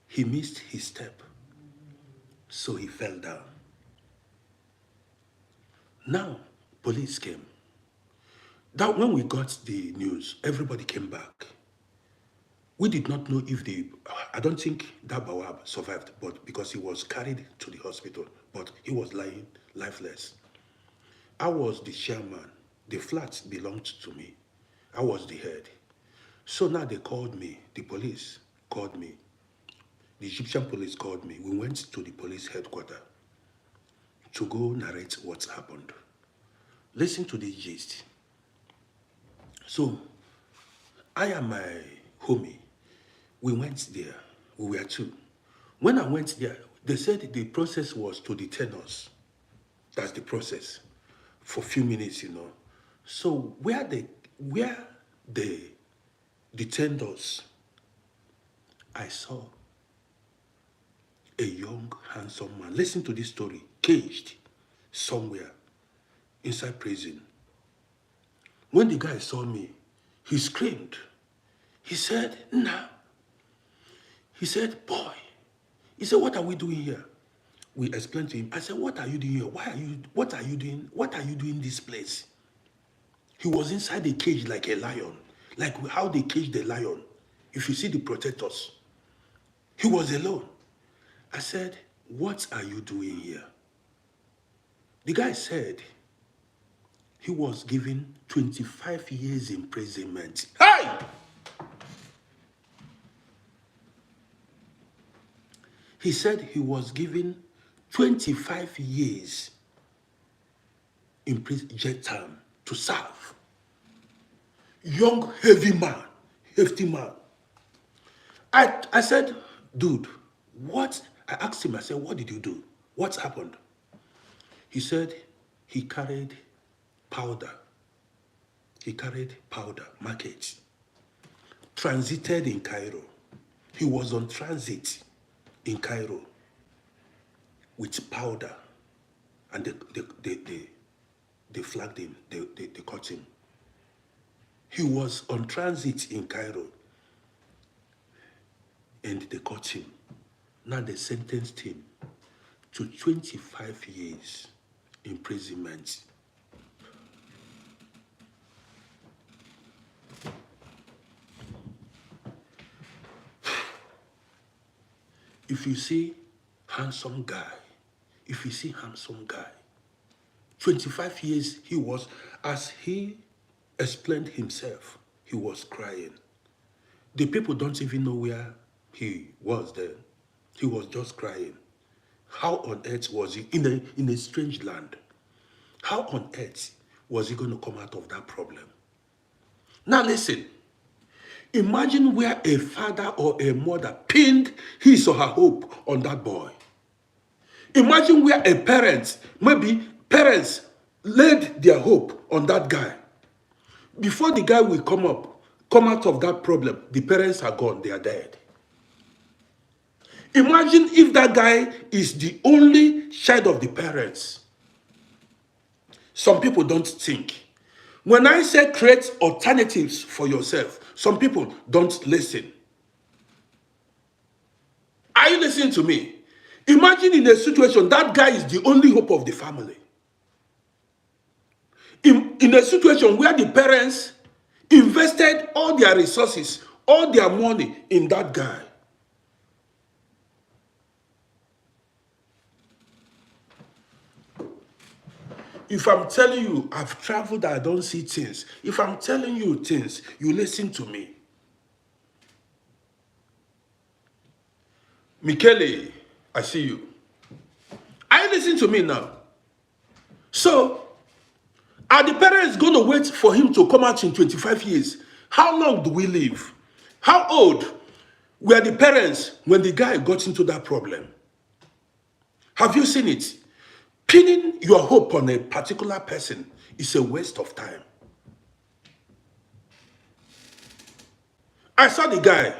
He missed his step. So he fell down. Now, police came. That when we got the news, everybody came back. We did not know if I don't think that Bawab survived, but because he was carried to the hospital, but he was lying lifeless. I was the chairman. The flat belonged to me. I was the head. So now they called me. The police called me. The Egyptian police called me. We went to the police headquarters to go narrate what happened. Listen to this gist. So, I and my homie, we went there. We were two. When I went there, they said the process was to detain us. That's the process. For a few minutes, So where they detained us, I saw a young, handsome man. Listen to this story. Caged somewhere inside prison. When the guy saw me, he screamed. He said, "Nah." He said, "Boy." He said, "What are we doing here?" We explained to him. I said, "What are you doing here? What are you doing? What are you doing in this place?" He was inside a cage like a lion. Like how they cage the lion. If you see the protectors. He was alone. I said, "What are you doing here?" The guy said he was given 25 years imprisonment. Hey! He said he was given 25 years in prison jail term to serve. Young, heavy man, hefty man. I said, "Dude, what?" I asked him, I said, "What did you do? What happened?" He said he carried powder. He carried powder, market. Transited in Cairo. He was on transit in Cairo with powder. And they flagged him, they caught him. He was on transit in Cairo and they caught him. Now they sentenced him to 25 years imprisonment. If you see handsome guy, 25 years he was, as he explained himself, he was crying. The people don't even know where he was then. He was just crying. How on earth was he in a strange land? How on earth was he going to come out of that problem? Now listen, imagine where a father or a mother pinned his or her hope on that boy. Imagine where a parent, maybe parents, laid their hope on that guy. Before the guy will come out of that problem, the parents are gone, they are dead. Imagine if that guy is the only child of the parents. Some people don't think. When I say create alternatives for yourself, some people don't listen. Are you listening to me? Imagine in a situation that guy is the only hope of the family. In a situation where the parents invested all their resources, all their money in that guy. If I'm telling you I've traveled, I don't see things. If I'm telling you things, you listen to me. Michele, I see you. Are you listening to me now? So, are the parents going to wait for him to come out in 25 years? How long do we live? How old were the parents when the guy got into that problem? Have you seen it? Pinning your hope on a particular person is a waste of time. I saw the guy,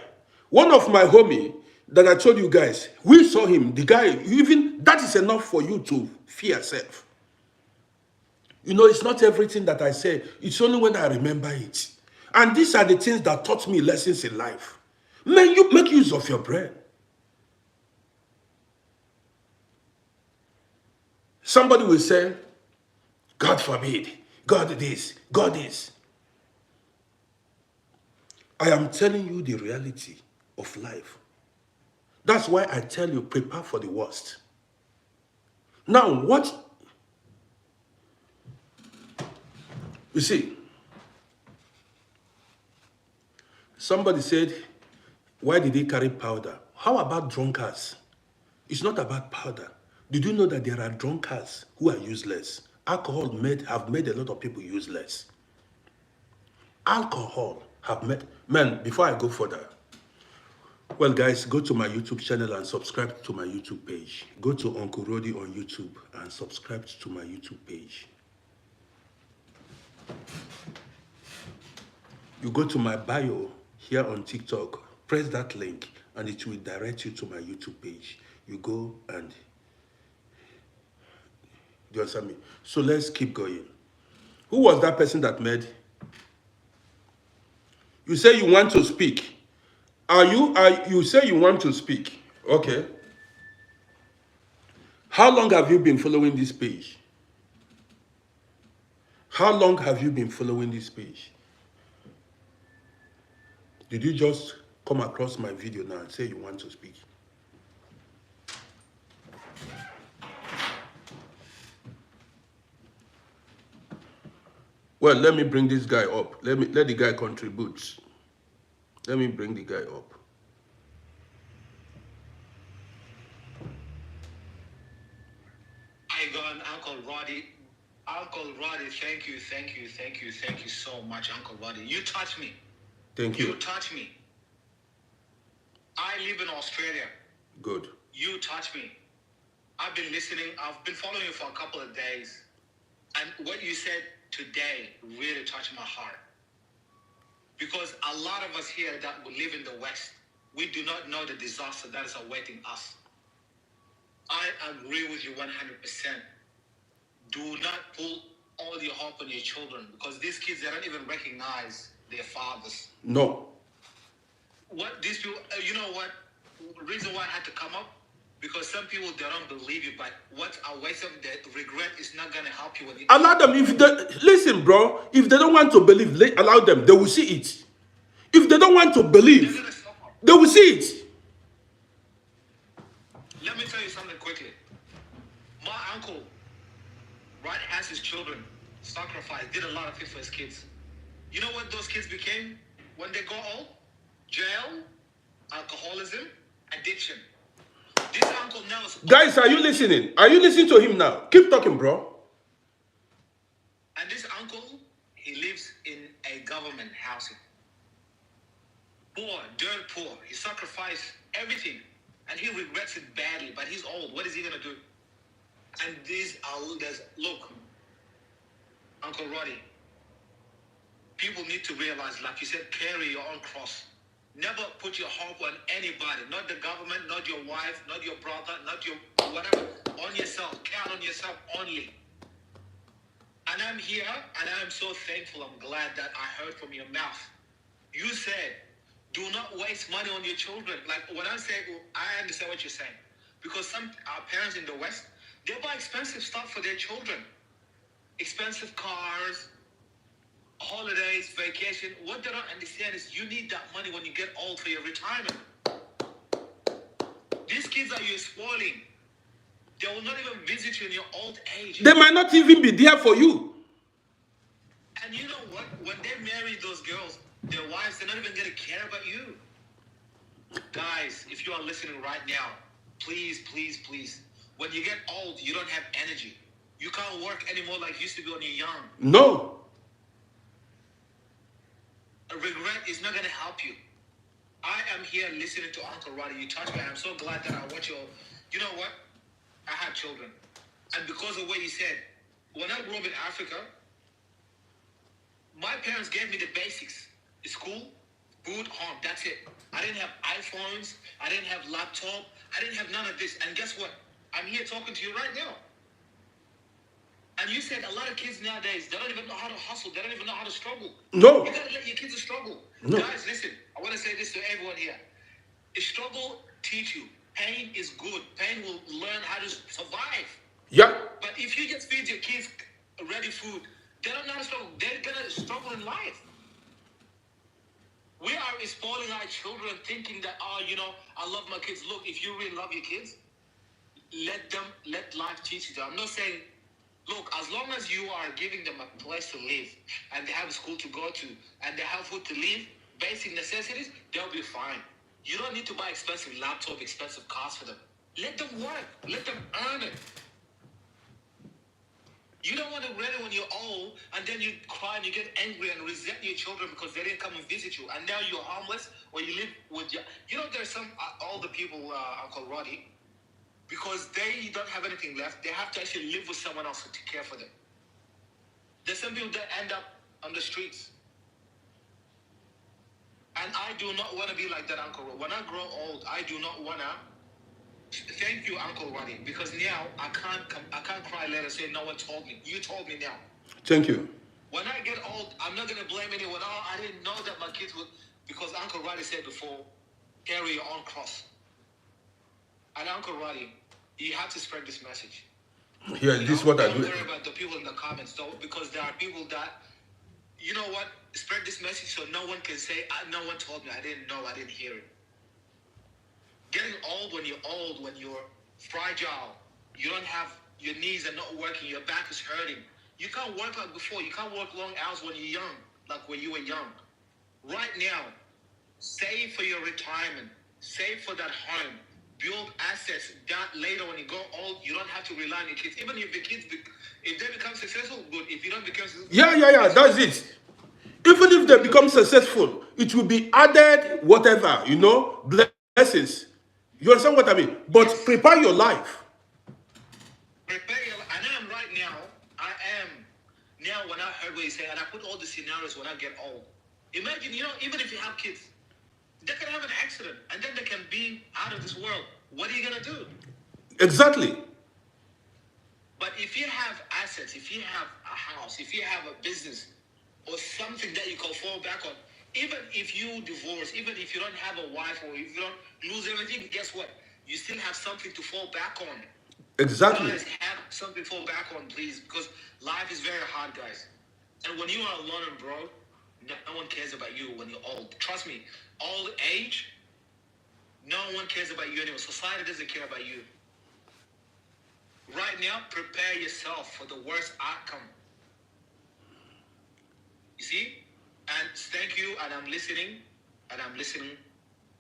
one of my homie that I told you guys, we saw him, the guy, even that is enough for you to fear yourself. You know, it's not everything that I say, it's only when I remember it. And these are the things that taught me lessons in life. Man, you make use of your brain. Somebody will say, God forbid, God this, God this. I am telling you the reality of life. That's why I tell you, prepare for the worst. Now, what? You see, somebody said, why did he carry powder? How about drunkards? It's not about powder. Did you know that there are drunkards who are useless? Alcohol have made a lot of people useless. Alcohol have made... Man, before I go further, well, guys, go to my YouTube channel and subscribe to my YouTube page. Go to Uncle Rody on YouTube and subscribe to my YouTube page. You go to my bio here on TikTok, press that link, and it will direct you to my YouTube page. You go and... Do you understand me? So let's keep going. Who was that person that made? You say you want to speak. You say you want to speak. Okay. How long have you been following this page? How long have you been following this page? Did you just come across my video now and say you want to speak? Well, let me bring this guy up. Let the guy contribute. Let me bring the guy up. Hi, God, Uncle Roddy. Uncle Roddy, thank you so much, Uncle Roddy. You touch me. Thank you. You touch me. I live in Australia. Good. You touch me. I've been listening. I've been following you for a couple of days. And what you said today really touched my heart. Because a lot of us here that live in the West, we do not know the disaster that is awaiting us. I agree with you 100%. Do not pull all your hope on your children, because these kids, they don't even recognize their fathers. No. What these people, you know what? Reason why I had to come up, because some people, they don't believe you, but what a waste of the regret is not going to help you. Allow them. Listen, bro, if they don't want to believe, allow them. They will see it. If they don't want to believe, they will see it. Let me tell you something quickly. My uncle, right, has his children, sacrificed, did a lot of things for his kids. You know what those kids became when they go old? Jail, alcoholism, addiction. This uncle now is Guys, are you listening? Are you listening to him now? Keep talking, bro. and this uncle, he lives in a government housing. Poor, dirt poor. He sacrificed everything. And he regrets it badly, but he's old. What is he gonna do? And these are there's look, Uncle Roddy, people need to realize, like you said, carry your own cross. Never put your hope on anybody, not the government, not your wife, not your brother, not your whatever, on yourself. Count on yourself only. And I'm here, and I'm so thankful. I'm glad that I heard from your mouth. You said, do not waste money on your children. Like when I say, I understand what you're saying. Because some our parents in the West, they buy expensive stuff for their children. Expensive cars, holidays, vacation. What they don't understand is you need that money when you get old for your retirement. These kids that you're spoiling, they will not even visit you in your old age. They might not even be there for you. And you know what? When they marry those girls, their wives, they're not even going to care about you. Guys, if you are listening right now, please, please, please. When you get old, you don't have energy. You can't work anymore like you used to be when you're young. No. A regret is not going to help you. I am here listening to Uncle Roddy. You touched me. I'm so glad that I watch your... You know what? I had children. And because of what you said, when I grew up in Africa, my parents gave me the basics. School, food, home. That's it. I didn't have iPhones. I didn't have laptop. I didn't have none of this. And guess what? I'm here talking to you right now. And you said a lot of kids nowadays, they don't even know how to hustle. They don't even know how to struggle. No. You got to let your kids struggle. No. Guys, listen. I want to say this to everyone here. A struggle teach you. Pain is good. Pain will learn how to survive. Yeah. But if you just feed your kids ready food, they don't know how to struggle. They're going to struggle in life. We are spoiling our children thinking that, oh, you know, I love my kids. Look, if you really love your kids, let life teach you. I'm not saying, look, as long as you are giving them a place to live and they have a school to go to and they have food to live, basic necessities, they'll be fine. You don't need to buy expensive laptop, expensive cars for them. Let them work. Let them earn it. You don't want to ready when you're old and then you cry and you get angry and resent your children because they didn't come and visit you. And now you're homeless or you live with your... You know, there's some older people, Uncle Roddy, because they don't have anything left, they have to actually live with someone else to care for them. There's some people that end up on the streets. And I do not want to be like that, Uncle Roddy. When I grow old, I do not want to... Thank you, Uncle Roddy, because now I can't cry later and say no one told me. You told me now. Thank you. When I get old, I'm not going to blame anyone. Oh, I didn't know that my kids would... Because Uncle Roddy said before, carry your own cross. And Uncle Roddy, you have to spread this message. Yeah, this is what I do. Don't worry about the people in the comments, though, because there are people that... You know what? Spread this message so no one can say, no one told me. I didn't know. I didn't hear it. Getting old, when you're fragile, you don't have, your knees are not working, your back is hurting. You can't work like before. You can't work long hours when you're young, like when you were young. Right now, save for your retirement. Save for that home. Build assets that later when you go old, you don't have to rely on your kids. Even if the kids, if they become successful, good. If you don't become successful... Yeah, that's it. Even if they become successful, it will be added whatever, you know, blessings. You understand what I mean? But Yes. prepare your life. Prepare your... And I am right now, now when I heard what you say, and I put all the scenarios when I get old. Imagine, you know, even if you have kids, they can have an accident, and then they can be out of this world. What are you going to do? Exactly. But if you have assets, if you have a house, if you have a business, or something that you can fall back on, even if you divorce, even if you don't have a wife, or if you don't lose everything, guess what? You still have something to fall back on. Exactly. Guys, have something to fall back on, please, because life is very hard, guys. And when you are alone and broke, no one cares about you when you're old. Trust me, old age, no one cares about you anymore. Society doesn't care about you. Right now, prepare yourself for the worst outcome. You see? And thank you, and I'm listening, and I'm listening.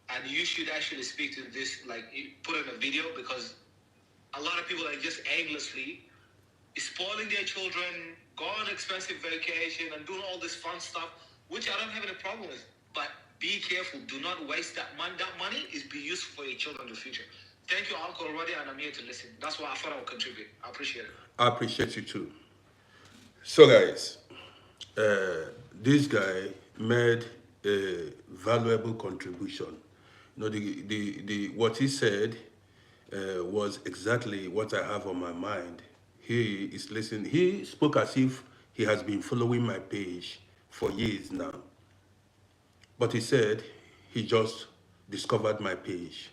And you should actually speak to this, like, put in a video, because a lot of people are just aimlessly spoiling their children, go on expensive vacation, and doing all this fun stuff, which I don't have any problem with. But be careful. Do not waste that money. That money is be used for your children in the future. Thank you, Uncle Roddy, and I'm here to listen. That's why I thought I would contribute. I appreciate it. I appreciate you too. So, guys, this guy made a valuable contribution. You know, the what he said was exactly what I have on my mind. He is listening. He spoke as if he has been following my page for years now. But he said he just discovered my page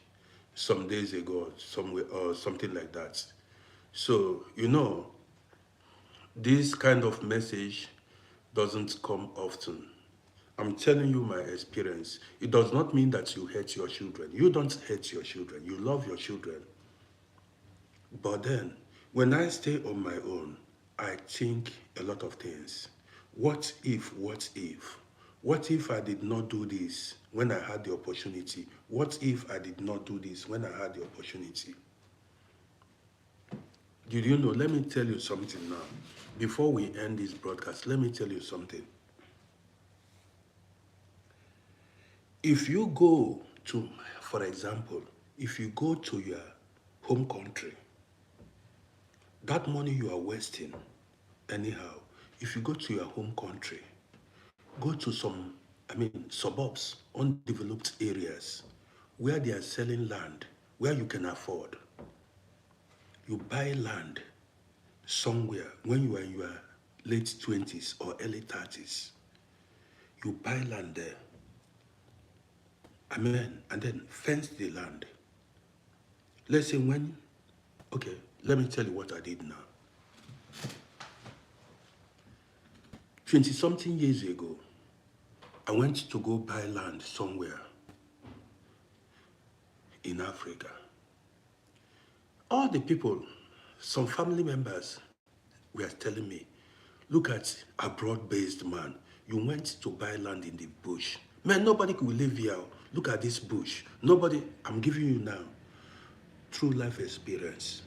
some days ago, somewhere or something like that. So, you know, this kind of message doesn't come often. I'm telling you my experience. It does not mean that you hate your children. You don't hate your children. You love your children. But then, when I stay on my own, I think a lot of things. What if, what if? What if I did not do this when I had the opportunity? What if I did not do this when I had the opportunity? Did you know? Let me tell you something now. Before we end this broadcast, let me tell you something. If you go to, for example, if you go to your home country, that money you are wasting, anyhow, if you go to your home country, go to some, suburbs, undeveloped areas, where they are selling land, where you can afford. You buy land somewhere when you are in your late 20s or early 30s. You buy land there. Amen. And then fence the land. Let's say okay, let me tell you what I did now. 20 something years ago, I went to go buy land somewhere in Africa. All the people, some family members were telling me, look at a broad-based man. You went to buy land in the bush. Man, nobody could live here. Look at this bush. Nobody, I'm giving you now, true life experience.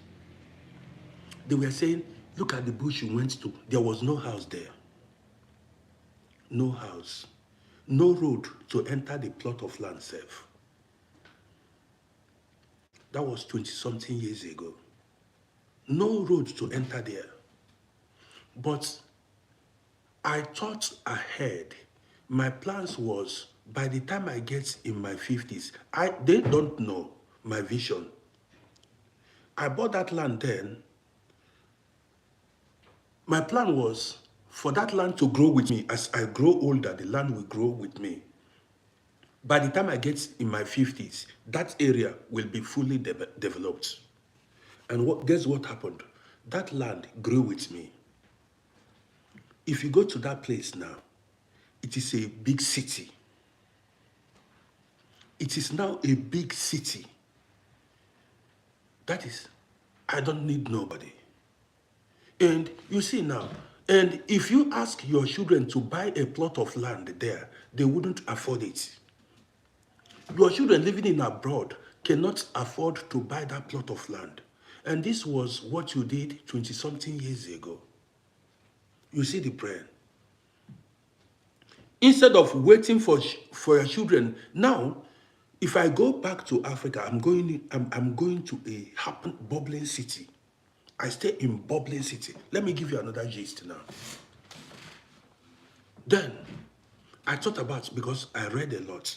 They were saying, look at the bush you went to. There was no house there. No house. No road to enter the plot of land safe. That was 20-something years ago. No road to enter there. But I thought ahead. My plans was, by the time I get in my 50s, they don't know my vision. I bought that land then. My plan was for that land to grow with me. As I grow older, the land will grow with me. By the time I get in my 50s, that area will be fully developed. And guess what happened? That land grew with me. If you go to that place now, it is a big city. It is now a big city. That is, I don't need nobody. And you see now, and if you ask your children to buy a plot of land there, they wouldn't afford it. Your children living in abroad cannot afford to buy that plot of land. And this was what you did 20-something years ago. You see the prayer. Instead of waiting for your children, now, if I go back to Africa, I'm going to a bubbling city. I stay in bubbling city. Let me give you another gist now. Then, I thought about, because I read a lot.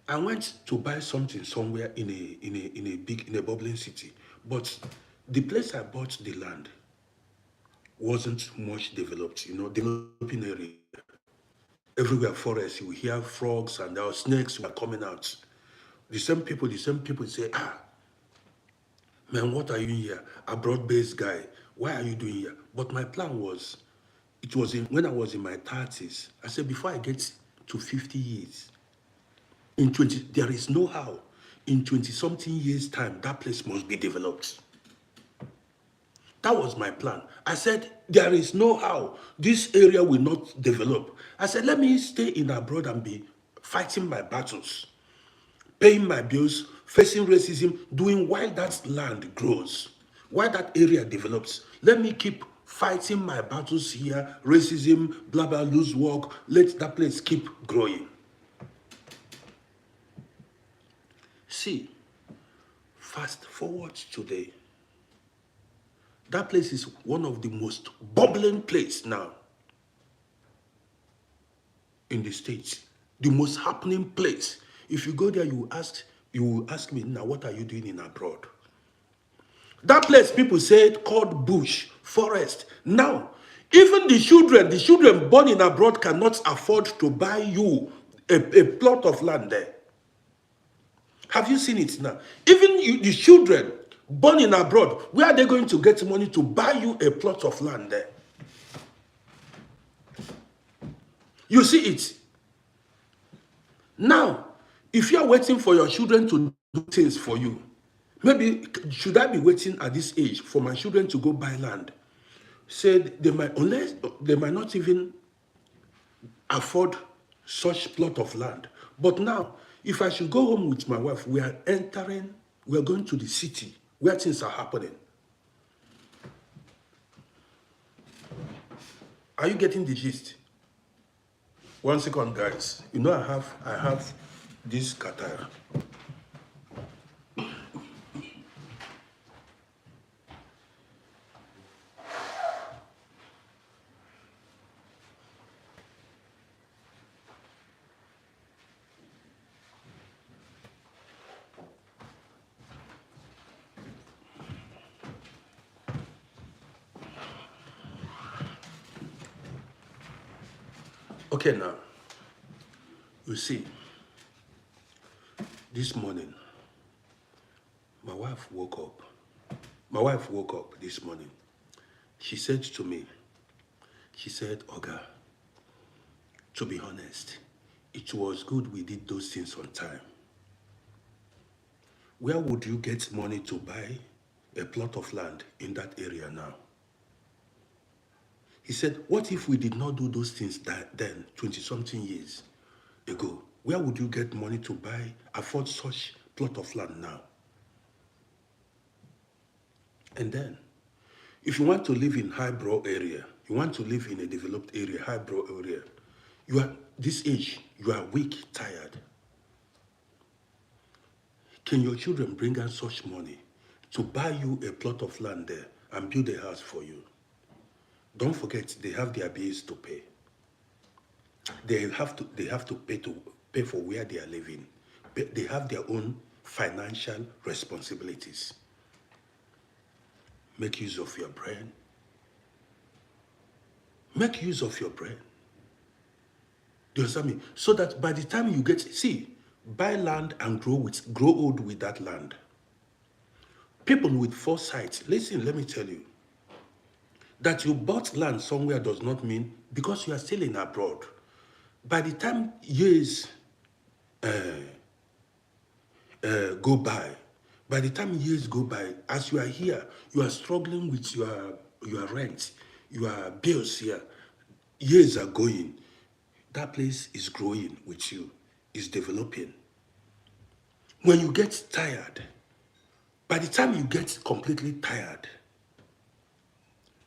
I went to buy something somewhere in a bubbling city, but the place I bought the land wasn't much developed, developing area. Everywhere forest, you hear frogs and there were snakes were coming out. The same people say, man, what are you doing here? A broad-based guy. Why are you doing here? But my plan was, it was when I was in my 30s. I said, before I get to 50 years, there is no how. In 20-something years' time, that place must be developed. That was my plan. I said, there is no how this area will not develop. I said, let me stay in abroad and be fighting my battles, paying my bills, facing racism, doing while that land grows, while that area develops. Let me keep fighting my battles here, racism, blah, blah, lose work. Let that place keep growing. See, fast forward today. That place is one of the most bubbling place now in the States. The most happening place. If you go there, you will ask me, now what are you doing in abroad? That place people said called bush, forest. Now, even the children born in abroad cannot afford to buy you a plot of land there. Have you seen it now? Even the children born in abroad, where are they going to get money to buy you a plot of land there? You see it. Now, if you are waiting for your children to do things for you, maybe should I be waiting at this age for my children to go buy land? Said they might, unless they might not even afford such plot of land. But now, if I should go home with my wife, we are going to the city where things are happening. Are you getting the gist? 1 second, guys. You know I have this Qatar. Okay, now, you see, this morning, my wife woke up. My wife woke up this morning. She said to me, she said, Oga, to be honest, it was good we did those things on time. Where would you get money to buy a plot of land in that area now? He said, what if we did not do those things then, 20-something years ago? Where would you get money to afford such plot of land now? And then, if you want to live in highbrow area, you want to live in a developed area, highbrow area, you are this age, you are weak, tired. Can your children bring out such money to buy you a plot of land there and build a house for you? Don't forget, they have their bills to pay. They have to pay for where they are living. They have their own financial responsibilities. Make use of your brain. Make use of your brain. Do you understand me? So that by the time you buy land and grow old with that land. People with foresight, listen, let me tell you, that you bought land somewhere does not mean because you are still in abroad. By the time years go by, as you are here, you are struggling with your rent, your bills here. Years are going. That place is growing with you, is developing. When you get tired, by the time you get completely tired,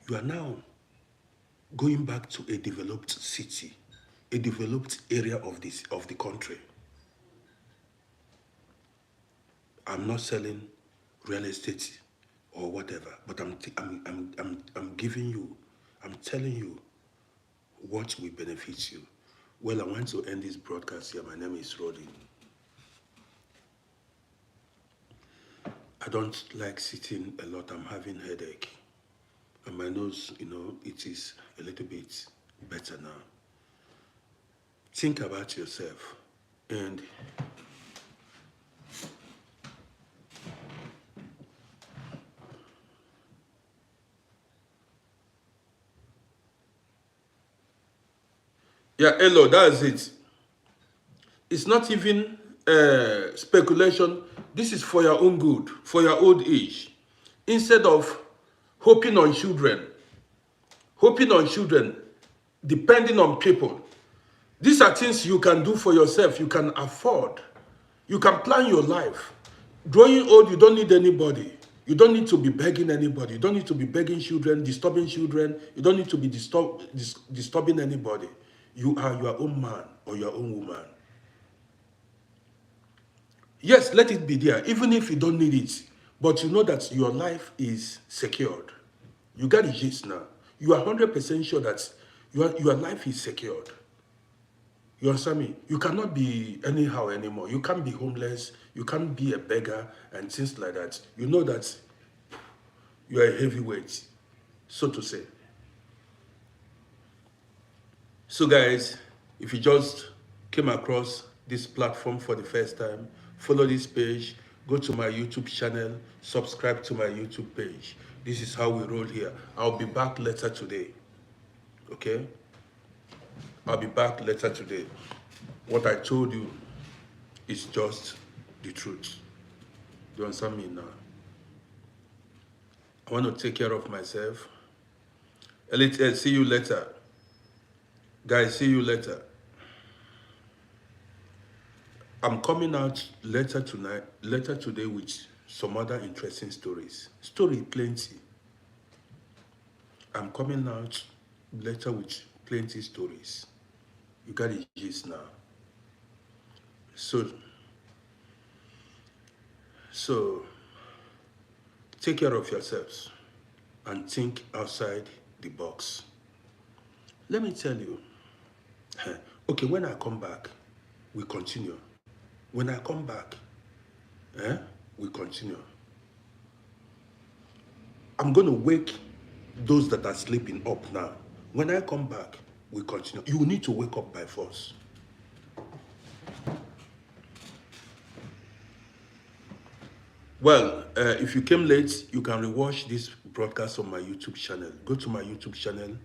you are now going back to a developed city, a developed area of the country. I'm not selling real estate or whatever, but I'm giving you, I'm telling you what will benefit you. Well, I want to end this broadcast here. My name is Rodin. I don't like sitting a lot. I'm having headache. And my nose, it is a little bit better now. Think about yourself. And yeah, hello, that's it. It's not even speculation. This is for your own good, for your old age. Instead of hoping on children, depending on people. These are things you can do for yourself, you can afford. You can plan your life. Growing old, you don't need anybody. You don't need to be begging anybody. You don't need to be begging children, disturbing children. You don't need to be disturbing anybody. You are your own man or your own woman. Yes, let it be there, even if you don't need it. But you know that your life is secured. You got the gist now. You are 100% sure that your life is secured. You understand me? You cannot be anyhow anymore. You can't be homeless. You can't be a beggar and things like that. You know that you are a heavyweight, so to say. So guys, if you just came across this platform for the first time, follow this page, go to my YouTube channel, subscribe to my YouTube page. This is how we roll here. I'll be back later today. Okay? I'll be back later today. What I told you is just the truth. You understand me now? I want to take care of myself. Elite, see you later. Guys, see you later. I'm coming out later today with some other interesting stories. Story plenty. I'm coming out later with plenty stories. You got the gist now. So take care of yourselves and think outside the box. Let me tell you. Okay, when I come back, we continue. When I come back, we continue. I'm going to wake those that are sleeping up now. When I come back, we continue. You need to wake up by force. Well, if you came late, you can rewatch this broadcast on my YouTube channel. Go to my YouTube channel,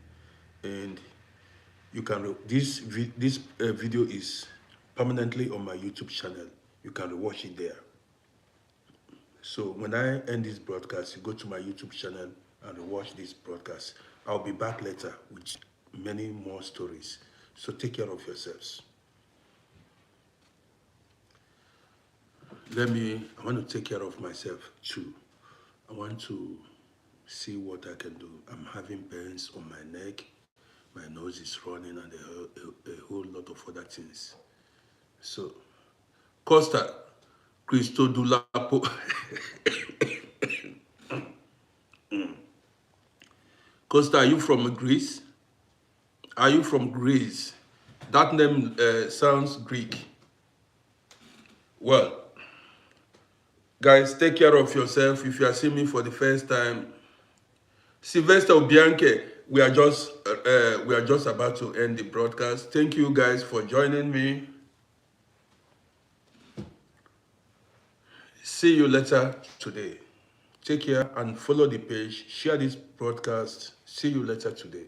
and you can. This video is permanently on my YouTube channel. You can rewatch it there. So when I end this broadcast, you go to my YouTube channel and watch this broadcast. I'll be back later with many more stories. So take care of yourselves. I want to take care of myself too. I want to see what I can do. I'm having pains on my neck. My nose is running and a whole lot of other things. So, Costa, Cristo Dulapo. Costa, are you from Greece? Are you from Greece? That name sounds Greek. Well, guys, take care of yourself. If you are seeing me for the first time, Sylvester Obianke, we are just about to end the broadcast. Thank you guys for joining me. See you later today. Take care and follow the page. Share this broadcast. See you later today.